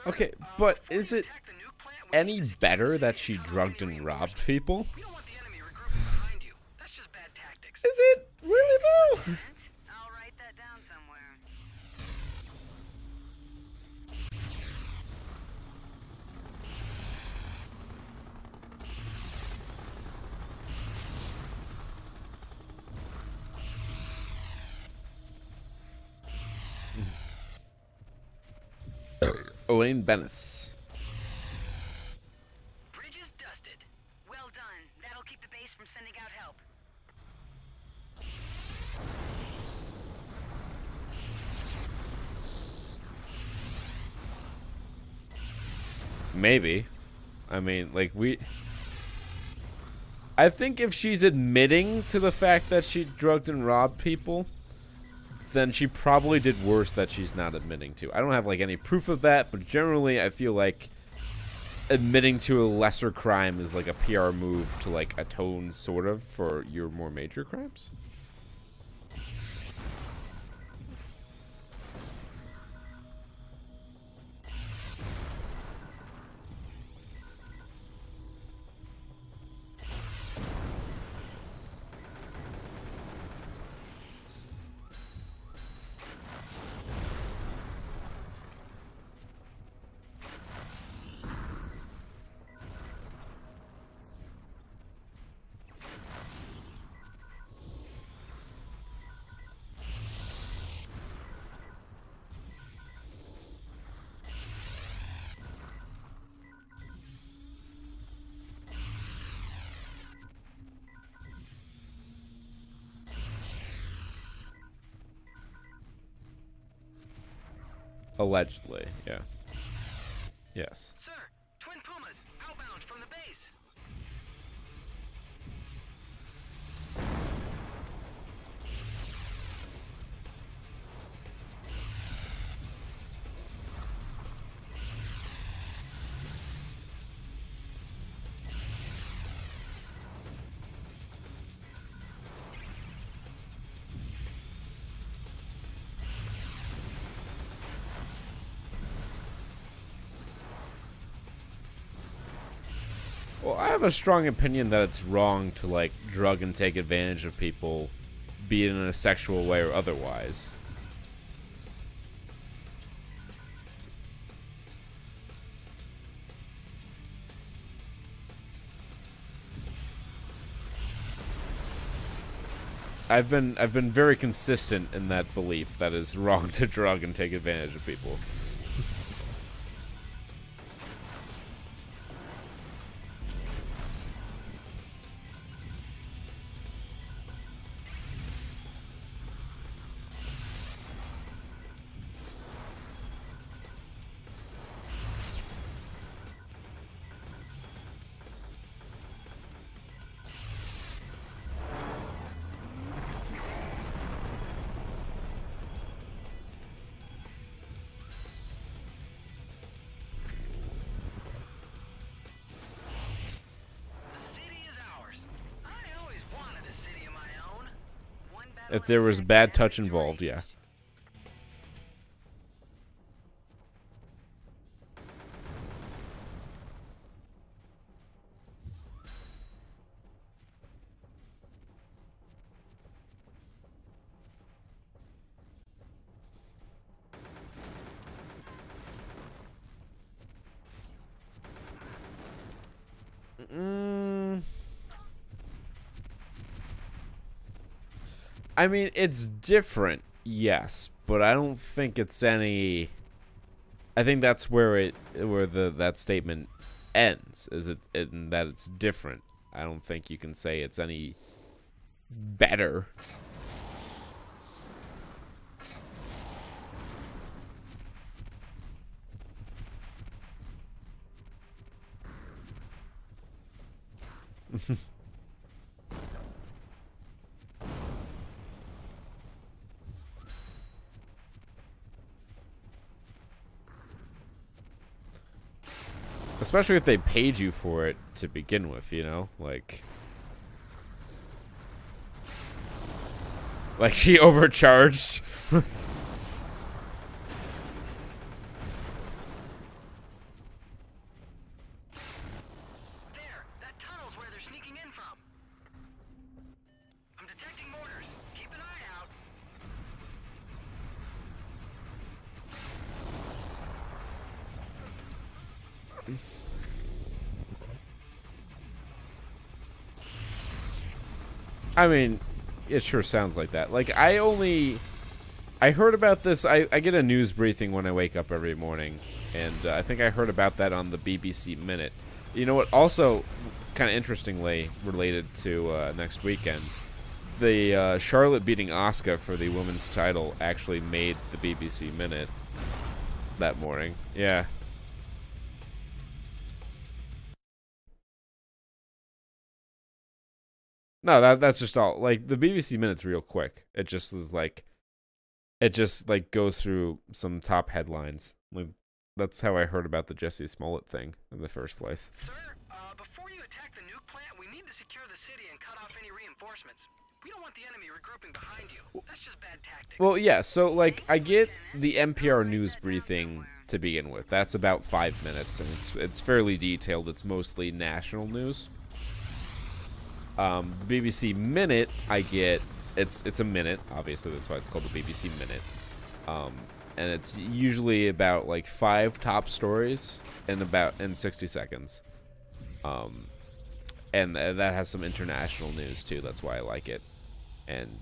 Okay, but is it any better that she drugged and robbed people? We don't want the enemy regrouping behind you. That's just bad tactics. Is it really though? I'll write that down somewhere. Elaine Bennis. Bridges dusted. Well done. That'll keep the base from sending out help. Maybe. I mean, like, I think if she's admitting to the fact that she drugged and robbed people, then she probably did worse that she's not admitting to. I don't have, like, any proof of that, but generally I feel like admitting to a lesser crime is, like, a PR move to, like, atone, sort of, for your more major crimes. Allegedly, yeah. Yes. Sir, twin pumas, outbound from the base. Well, I have a strong opinion that it's wrong to, like, drug and take advantage of people, be it in a sexual way or otherwise. I've been very consistent in that belief that it's wrong to drug and take advantage of people. If there was bad touch involved, yeah. I mean, it's different, yes, but I don't think it's any. I think that's where that statement ends, is it in that it's different. I don't think you can say it's any better. Especially if they paid you for it to begin with, you know? Like she overcharged. There, that tunnel's where they're sneaking in from. I'm detecting mortars. Keep an eye out. I mean, it sure sounds like that. Like, I heard about this. I get a news briefing when I wake up every morning, and I think I heard about that on the BBC Minute. You know what? Also, kind of interestingly related to next weekend, the Charlotte beating Asuka for the women's title actually made the BBC Minute that morning. Yeah. No, that's just all. Like, the BBC Minute's real quick. It just is like, goes through some top headlines. Like, that's how I heard about the Jesse Smollett thing in the first place. Sir, before you attack the nuke plant, we need to secure the city and cut off any reinforcements. We don't want the enemy regrouping behind you. That's just bad tactics. Well, yeah, so, like, I get the NPR news briefing to begin with. That's about 5 minutes, and it's fairly detailed. It's mostly national news. The BBC Minute, I get, it's a minute, obviously, that's why it's called the BBC Minute. And it's usually about, like, 5 top stories in 60 seconds. And that has some international news, too, that's why I like it. And,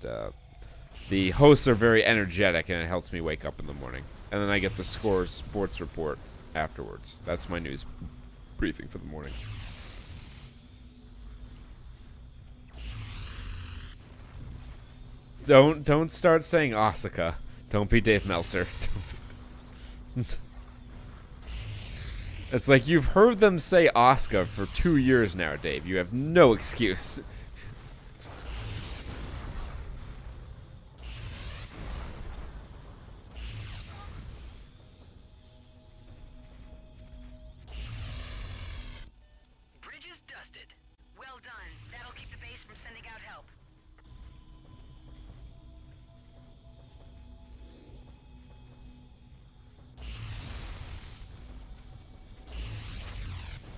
the hosts are very energetic, and it helps me wake up in the morning. And then I get the Score Sports Report afterwards. That's my news briefing for the morning. Don't start saying Asuka. Don't be Dave Meltzer. It's like you've heard them say Asuka for 2 years now, Dave. You have no excuse. Bridges dusted. Well done. That'll keep the base from sending out help.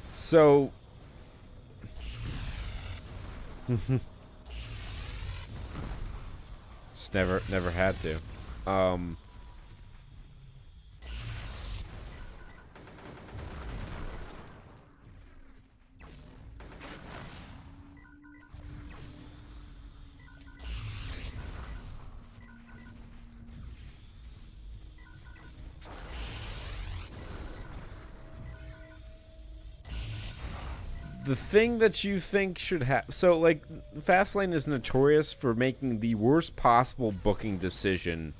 So, just never had to. The thing that you think should have... So, like, Fastlane is notorious for making the worst possible booking decision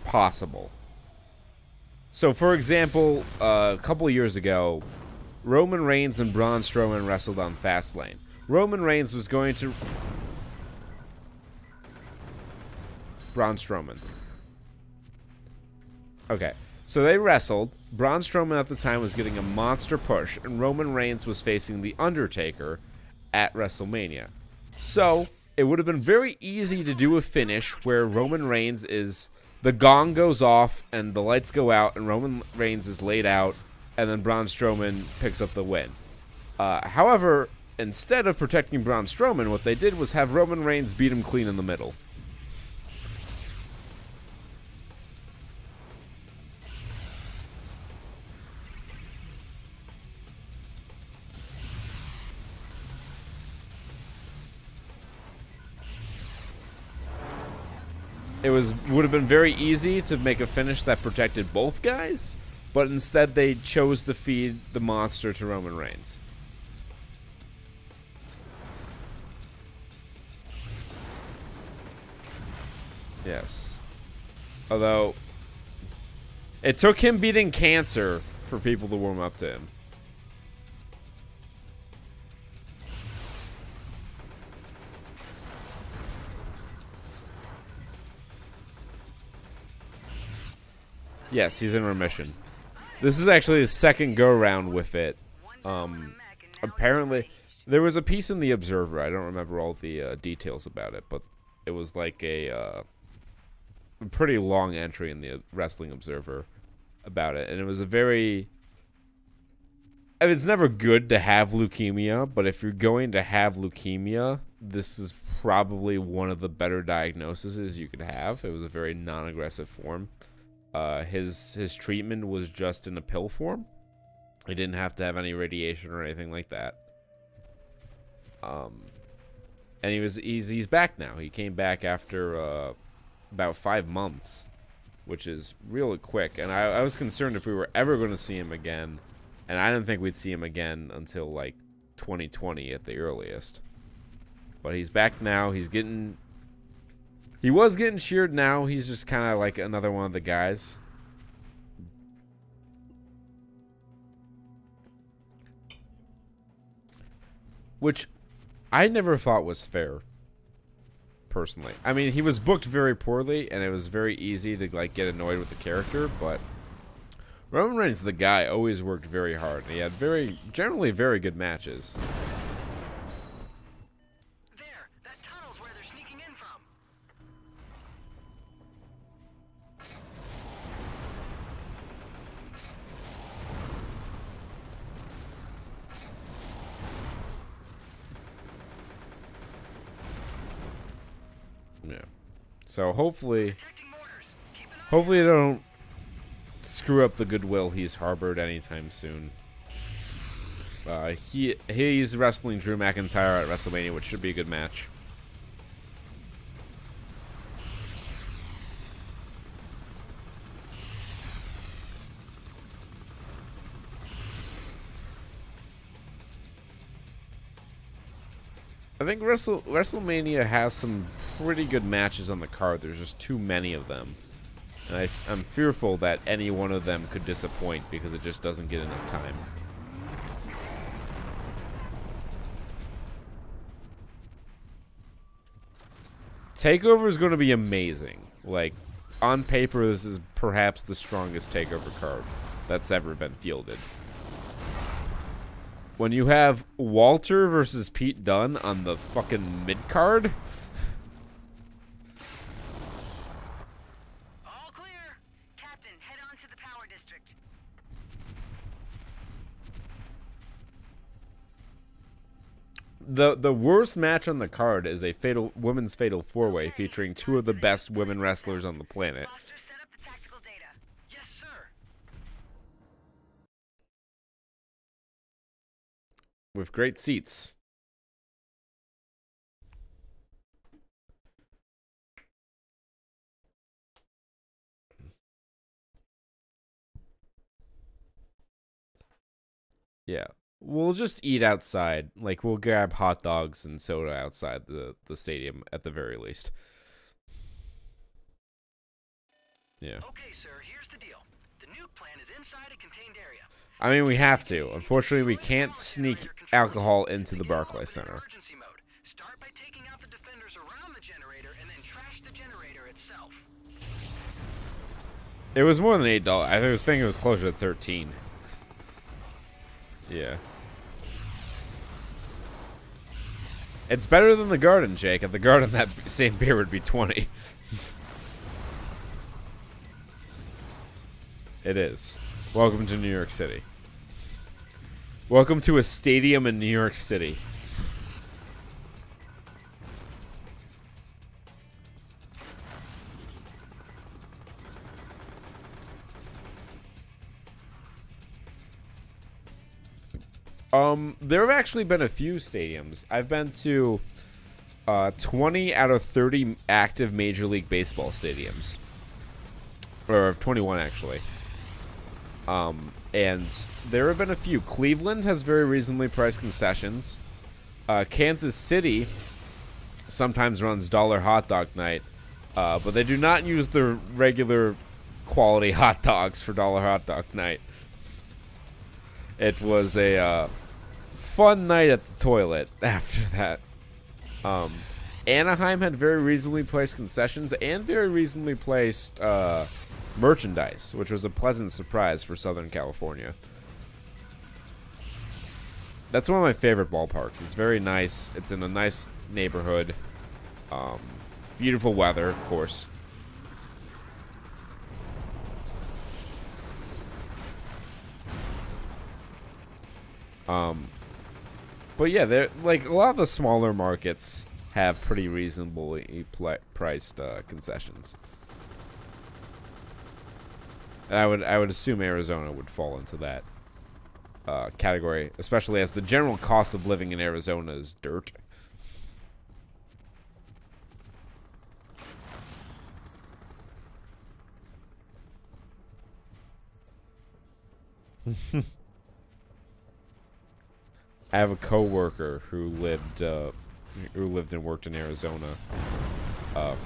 possible. So, for example, a couple of years ago, Roman Reigns and Braun Strowman wrestled on Fastlane. Roman Reigns was going to... Braun Strowman. Okay. So they wrestled. Braun Strowman at the time was getting a monster push, and Roman Reigns was facing The Undertaker at WrestleMania. So it would have been very easy to do a finish where Roman Reigns is... The gong goes off, and the lights go out, and Roman Reigns is laid out, and then Braun Strowman picks up the win. However, instead of protecting Braun Strowman, what they did was have Roman Reigns beat him clean in the middle. It would have been very easy to make a finish that protected both guys, but instead they chose to feed the monster to Roman Reigns. Yes. Although, it took him beating cancer for people to warm up to him. Yes, he's in remission. This is actually his second go-round with it. Apparently, there was a piece in the Observer. I don't remember all the details about it, but it was like a pretty long entry in the Wrestling Observer about it. And it was a very... I mean, it's never good to have leukemia, but if you're going to have leukemia, this is probably one of the better diagnoses you could have. It was a very non-aggressive form. His treatment was just in a pill form. He didn't have to have any radiation or anything like that. And he's back now. He came back after about 5 months, which is really quick. And I was concerned if we were ever going to see him again, and I didn't think we'd see him again until like 2020 at the earliest. But he's back now. He was getting cheered. Now he's just kind of like another one of the guys. Which I never thought was fair, personally. I mean, he was booked very poorly, and it was very easy to like get annoyed with the character, but Roman Reigns, the guy, always worked very hard. And he had generally very good matches. Yeah. So hopefully they don't screw up the goodwill he's harbored anytime soon. He's wrestling Drew McIntyre at WrestleMania, which should be a good match. I think WrestleMania has some pretty good matches on the card. There's just too many of them. And I'm fearful that any one of them could disappoint because it just doesn't get enough time. Takeover is going to be amazing. Like, on paper, this is perhaps the strongest Takeover card that's ever been fielded. When you have Walter versus Pete Dunne on the fucking mid-card... All clear. Captain, head on to the power district. The worst match on the card is a women's fatal four-way featuring two of the best women wrestlers on the planet. Foster, set up the tactical data. Yes, sir. With great seats. Yeah. We'll just eat outside. Like, we'll grab hot dogs and soda outside the stadium at the very least. Yeah. Okay, sir, here's the deal. The nuke plant is inside a contained area. I mean, we have to. Unfortunately, we can't sneak alcohol into the Barclays Center. Emergency mode. Start by taking out the defenders around the generator and then trash the generator itself. It was more than $8. I think it was closer to 13. Yeah. It's better than the Garden, Jake. At the Garden, that same beer would be 20. It is. Welcome to New York City. Welcome to a stadium in New York City. There have actually been a few stadiums. I've been to 20 out of 30 active Major League Baseball stadiums. Or 21, actually. And there have been a few. Cleveland has very reasonably priced concessions. Kansas City sometimes runs dollar hot dog night. But they do not use the regular quality hot dogs for dollar hot dog night. It was a fun night at the toilet after that. Anaheim had very reasonably priced concessions and very reasonably placed merchandise, which was a pleasant surprise for Southern California. That's one of my favorite ballparks. It's very nice. It's in a nice neighborhood. Beautiful weather, of course. But yeah, they're like a lot of the smaller markets have pretty reasonably priced concessions. And I would assume Arizona would fall into that category, especially as the general cost of living in Arizona is dirt. I have a coworker who lived and worked in Arizona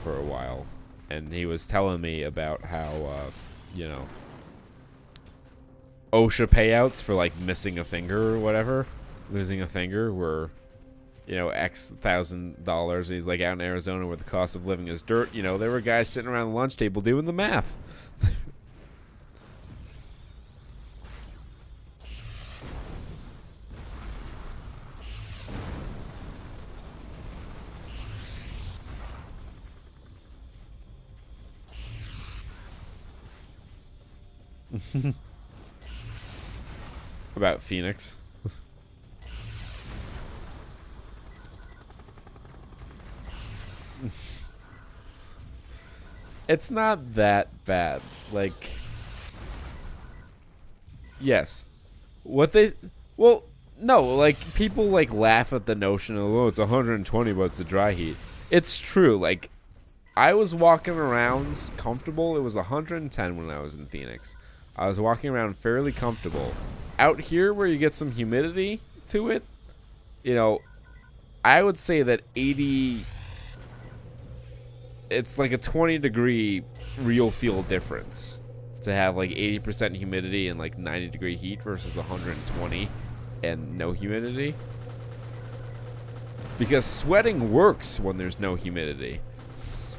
for a while, and he was telling me about how you know, OSHA payouts for like missing a finger or whatever, losing a finger, were, you know, X $1,000. He's like out in Arizona where the cost of living is dirt. You know, there were guys sitting around the lunch table doing the math. About Phoenix. It's not that bad. Like, yes. What they, well, no, like, people like laugh at the notion of, oh, it's 120, but it's a dry heat. It's true. Like, I was walking around comfortable. It was 110 when I was in Phoenix. I was walking around fairly comfortable. Out here, where you get some humidity to it, you know, I would say that 80 it's like a 20-degree real feel difference to have like 80% humidity and like 90-degree heat versus 120 and no humidity. Because sweating works when there's no humidity. That's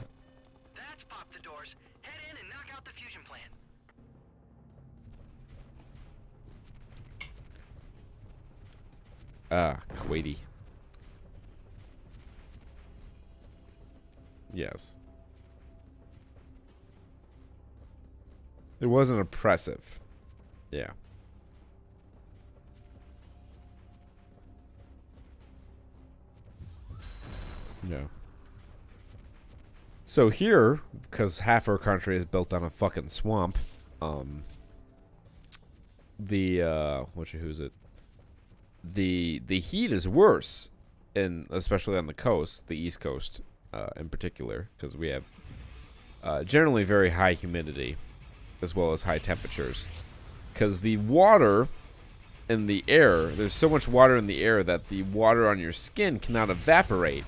popped the doors. Head in and knock out the fusion plant. Kuwaiti. Yes. It wasn't oppressive. Yeah. Yeah. So here, because half our country is built on a fucking swamp, who's it? The heat is worse, and especially on the coast, the East Coast, in particular, because we have generally very high humidity, as well as high temperatures. Because the water in the air, there's so much water in the air that the water on your skin cannot evaporate.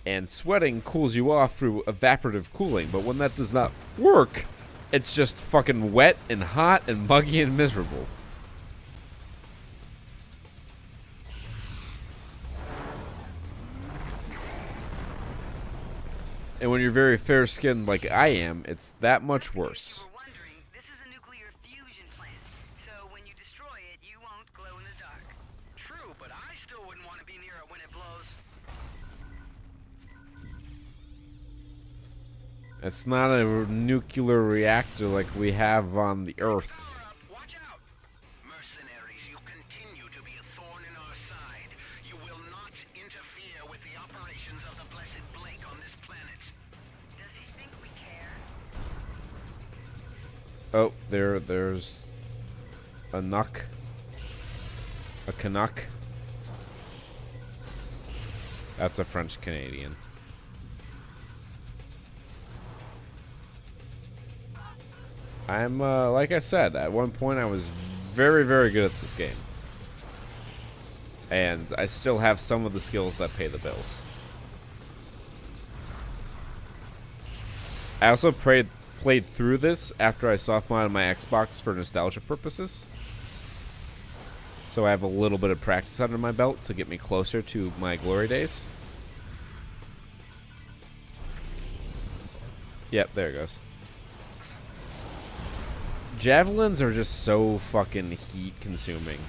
And sweating cools you off through evaporative cooling. But when that does not work, it's just fucking wet and hot and muggy and miserable. And when you're very fair-skinned like I am, it's that much worse. If you were wondering, this is a nuclear fusion plant, so when you destroy it, you won't glow in the dark. True, but I still wouldn't want to be near it when it blows. It's not a nuclear reactor like we have on the Earth. Watch out! Mercenaries, you continue to be a thorn in our side. You will not interfere with the operations of the Blessed Blake on this planet. Does he think we care? Oh, there's a Nuck. A Canuck. That's a French Canadian. I'm, like I said, at one point I was very, very good at this game. And I still have some of the skills that pay the bills. I also played through this after I soft-modded my Xbox for nostalgia purposes. So I have a little bit of practice under my belt to get me closer to my glory days. Yep, there it goes. Javelins are just so fucking heat-consuming.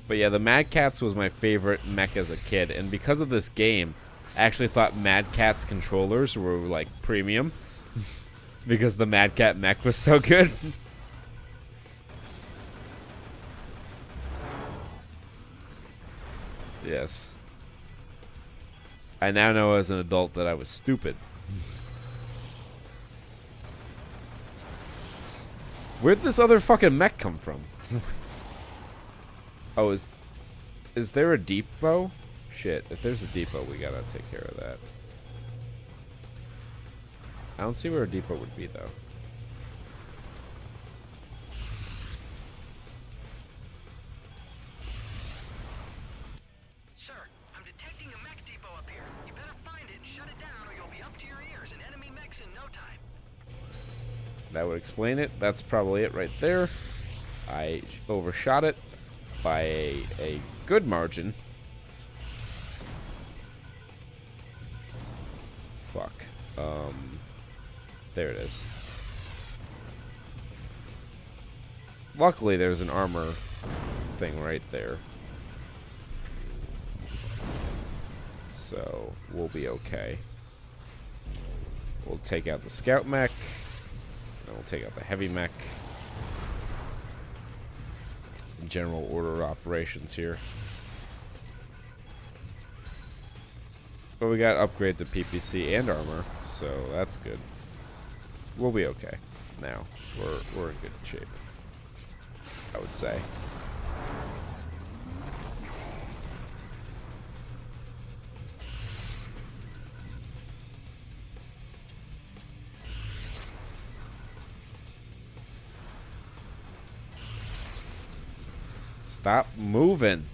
But yeah, the Mad Catz was my favorite mech as a kid, and because of this game, I actually thought Mad Catz controllers were like premium because the Mad Cat mech was so good. Yes. I now know as an adult that I was stupid. Where'd this other fucking mech come from? Oh, is there a depot? Shit, if there's a depot, we gotta take care of that. I don't see where a depot would be, though. Sir, I'm detecting a mech depot up here. You better find it and shut it down or you'll be up to your ears in enemy mechs in no time. That would explain it. That's probably it right there. I overshot it by a good margin. Fuck. There it is. Luckily, there's an armor thing right there. So, we'll be okay. We'll take out the scout mech. And we'll take out the heavy mech. General order of operations here. But we got upgrade to PPC and armor, so that's good. We'll be okay. Now, we're in good shape, I would say. Stop moving.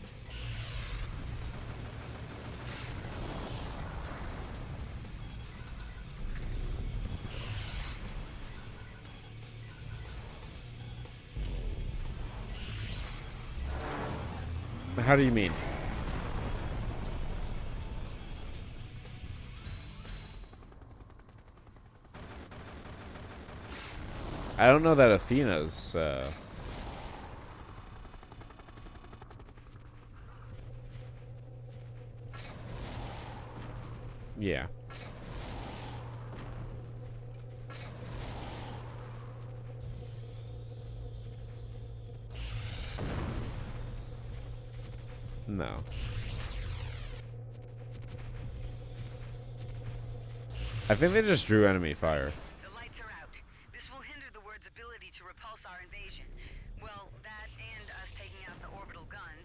How do you mean? I don't know that Athena's, yeah. No. I think they just drew enemy fire. The lights are out. This will hinder the word's ability to repulse our invasion. Well, that and us taking out the orbital guns.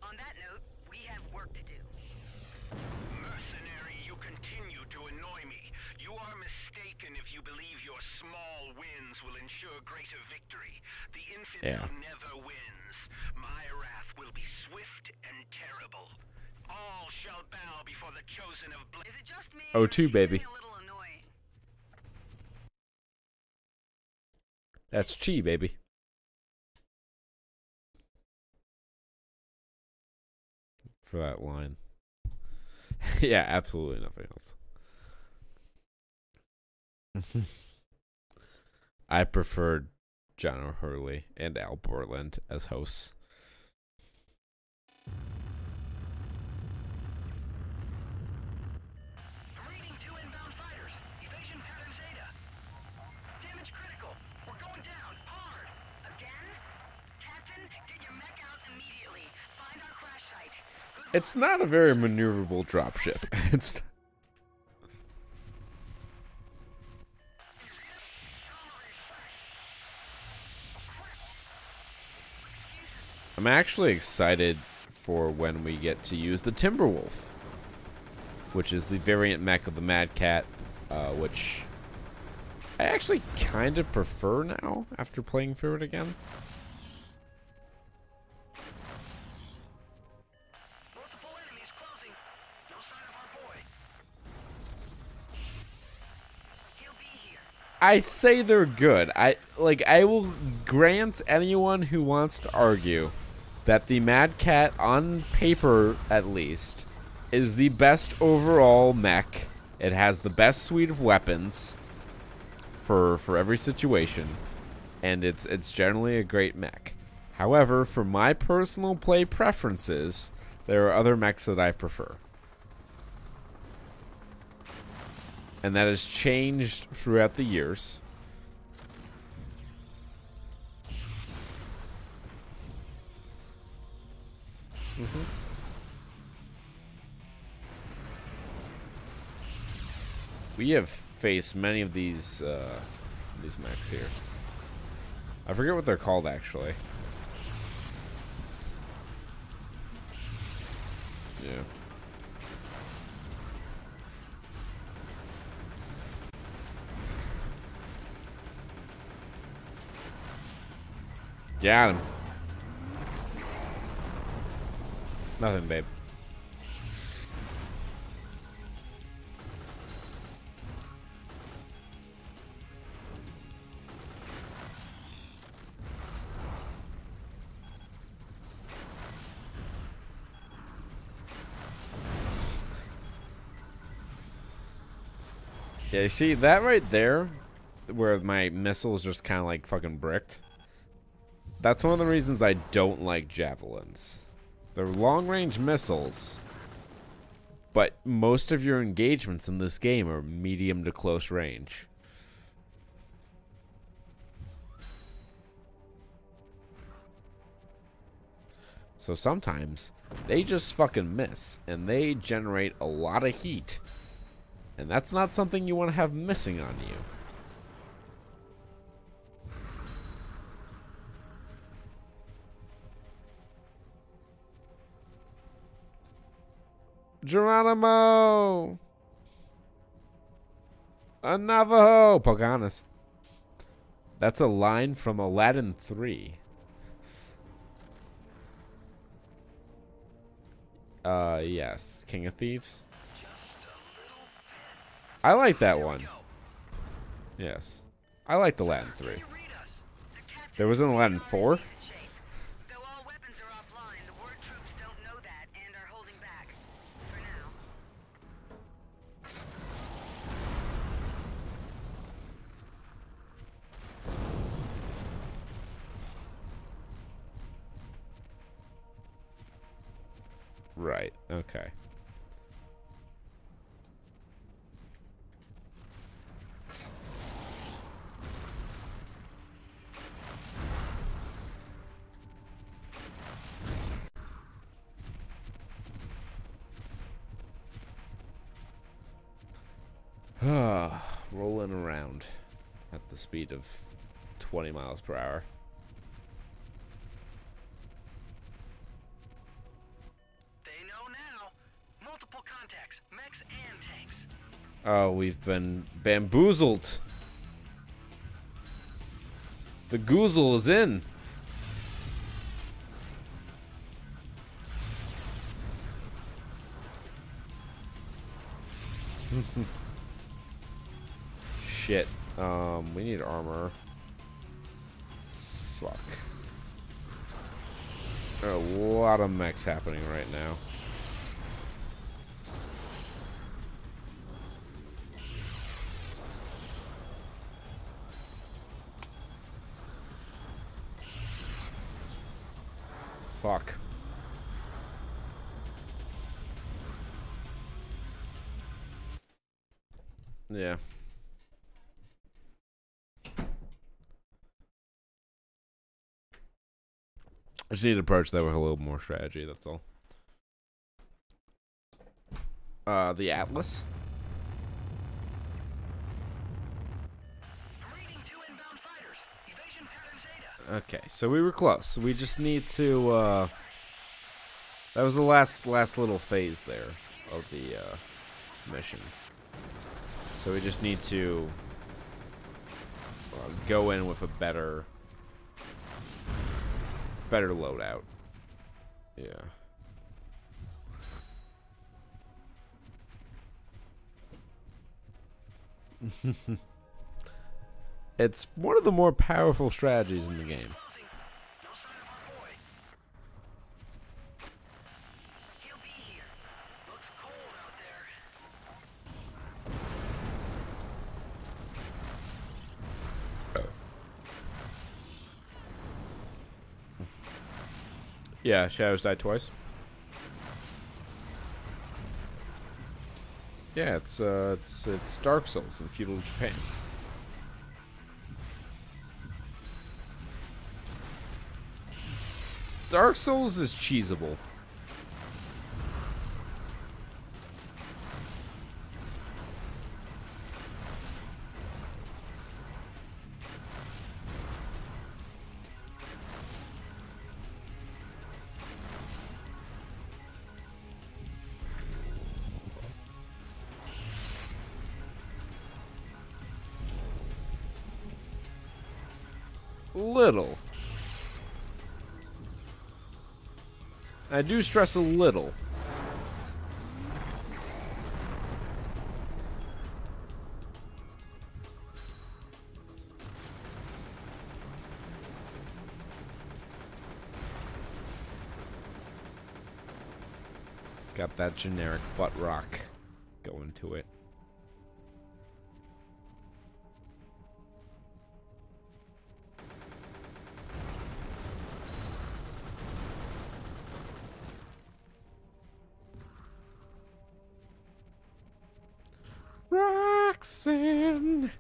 On that note, we have work to do. Mercenary, you continue to annoy me. You are mistaken if you believe your small wins will ensure greater victory. The infidel never wins. My wrath will be swift and terrible. All shall bow before the chosen of blood. Is it just me? Oh, or two, is she baby. getting a little annoying? That's chi, baby. For that line. Yeah, absolutely nothing else. I preferred John O'Hurley and Al Borland as hosts. I'm reading 2 inbound fighters. Evasion pattern Zeta. Damage critical. We're going down. Hard. Again? Captain, get your mech out immediately. Find our crash site. Good It's not a very maneuverable dropship. It's. I'm actually excited for when we get to use the Timberwolf, which is the variant mech of the Mad Cat, which I actually kind of prefer now after playing through it again. Multiple enemies closing. No sign of our boy. He'll be here. I say they're good. I will grant anyone who wants to argue that the Mad Cat, on paper at least, is the best overall mech. It has the best suite of weapons for every situation, and it's generally a great mech. However, for my personal play preferences, there are other mechs that I prefer. And that has changed throughout the years. We have faced many of these mechs here. I forget what they're called, actually. Yeah. Got him. Nothing, babe. Yeah, you see that right there, where my missile is just kind of like fucking bricked? That's one of the reasons I don't like javelins. They're long-range missiles, but most of your engagements in this game are medium to close range. So sometimes they just fucking miss, and they generate a lot of heat. And that's not something you want to have missing on you. Geronimo! A Navajo! Pocahontas. That's a line from Aladdin 3. Yes. King of Thieves? I like that one. Yes. I liked Aladdin 3. There was an Aladdin 4? Though all weapons are offline, the word troops don't Right. Okay. Rolling around at the speed of 20 miles per hour. They know now. Multiple contacts, mechs and tanks. Oh, we've been bamboozled. The goozle is in. Shit. We need armor. Fuck. There are a lot of mechs happening right now. Fuck. Yeah. I just need to approach that with a little more strategy, that's all. The Atlas. Reading 2 inbound fighters. Evasion pattern Zeta. Okay, so we were close. We just need to, that was the last little phase there of the, mission. So we just need to go in with a better loadout. Yeah. It's one of the more powerful strategies in the game. No sign of our boy. He'll be here. Looks cold out there. Yeah, Shadows died twice. Yeah, it's Dark Souls in feudal Japan. Dark Souls is cheesable. Little. I do stress a little. It's got that generic butt rock going to it. Roxanne.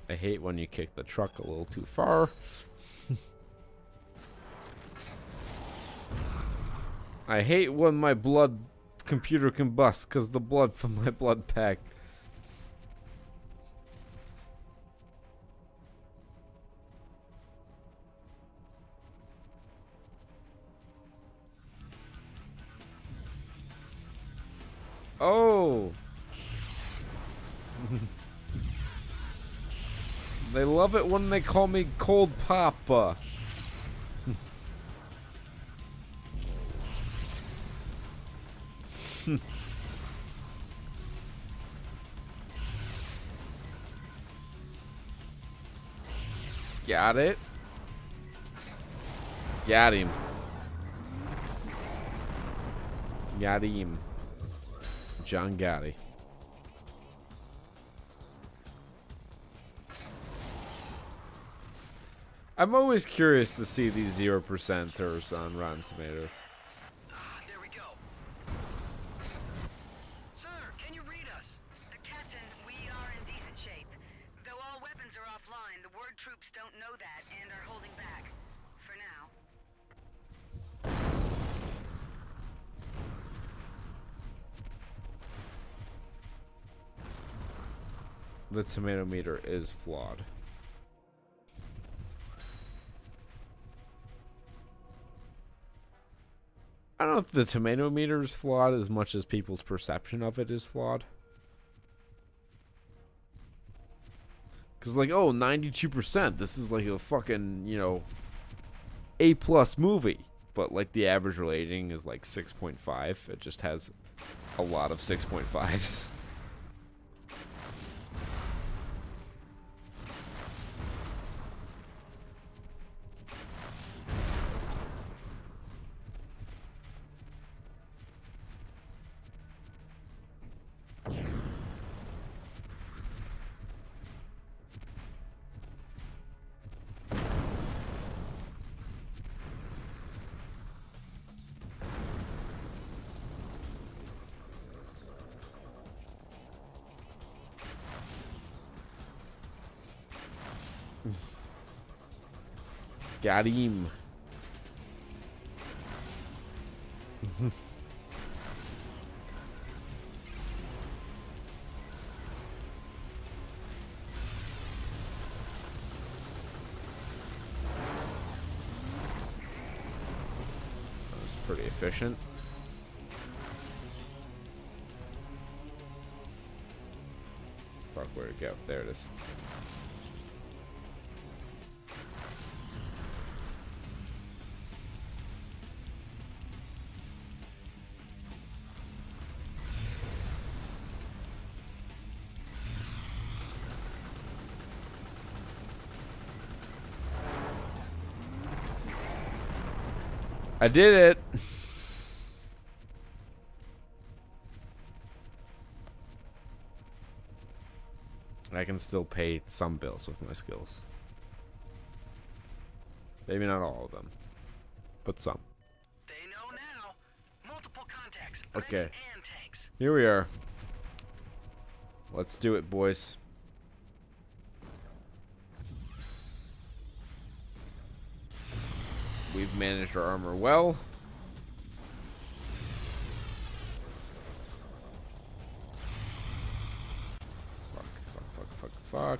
I hate when you kick the truck a little too far. I hate when my blood computer combusts because the blood from my blood pack. Oh! They love it when they call me Cold Papa. Got it. Got him. Got him. John Gotti. I'm always curious to see these 0%ers on Rotten Tomatoes. There we go. Sir, can you read us? Captain, we are in decent shape. Though all weapons are offline, the word troops don't know that and are holding back. For now. The tomato meter is flawed. I don't know if the tomato meter is flawed as much as people's perception of it is flawed. Because, like, oh, 92%. This is like a fucking, you know, A+ movie. But, like, the average rating is like 6.5. It just has a lot of 6.5s. Got him. That's pretty efficient. Fuck, where'd it go? There it is. I did it. I can still pay some bills with my skills. Maybe not all of them, but some. They know now. Multiple contacts. Okay. And tanks. Here we are. Let's do it, boys. We've managed our armor well. Fuck, fuck, fuck, fuck, fuck.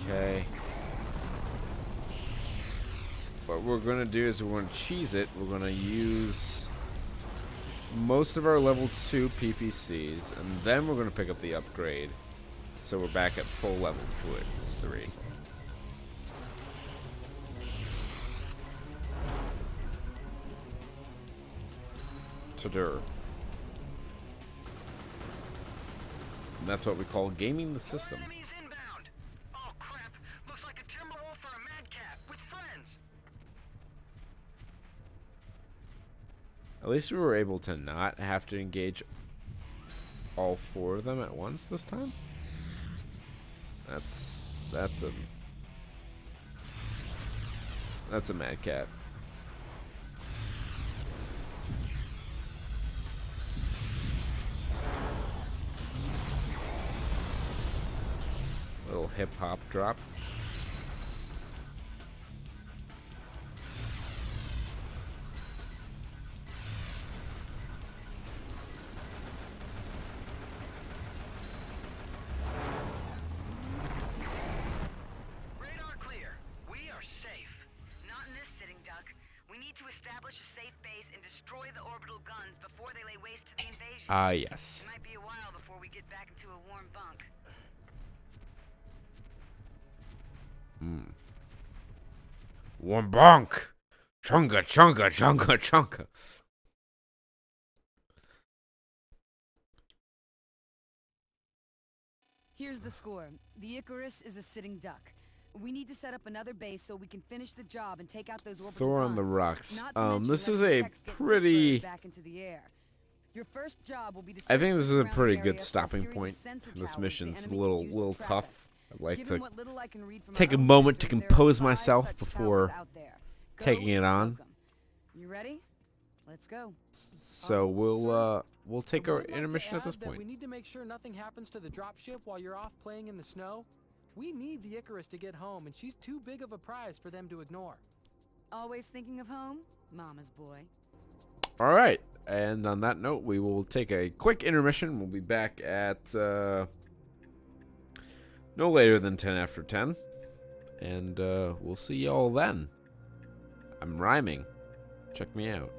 Okay. What we're gonna do is we're gonna cheese it. We're gonna use most of our level 2 PPCs, and then we're gonna pick up the upgrade. So we're back at full level 3. And that's what we call gaming the system. Enemies inbound. Oh crap! Looks like a Timberwolf or a Madcap with friends. At least we were able to not have to engage all 4 of them at once this time. That's a Madcap. Little hip hop drop. Radar clear. We are safe. Not in this sitting duck. We need to establish a safe base and destroy the orbital guns before they lay waste to the invasion. Ah, yes. It might be a while before we get back into a warm bunk. Warm bonk. Chunga, chunga, chunga, chunga. Here's the score. The Icarus is a sitting duck. We need to set up another base so we can finish the job and take out those orbital Thor on the guns. rocks. Not to mention This is letting a techs get this pretty bird back into the air. Your first job will be to I think search this the is a surrounding pretty area good for a stopping series of point. sensor This towers the mission's a enemy little can use to track tough. us. I'd like Given to what little I can read from take our a own moment to sensors, there are compose 5 myself such before towers out there. Go taking it and on. smoke 'em. You ready? Let's go. So Sirs, we'll take I our would like to intermission at this add that point. We need to make sure nothing happens to the dropship while you're off playing in the snow. We need the Icarus to get home, and she's too big of a prize for them to ignore. Always thinking of home? Mama's boy. All right, and on that note, we will take a quick intermission. We'll be back at no later than 10 after 10, and we'll see y'all then. I'm rhyming. Check me out.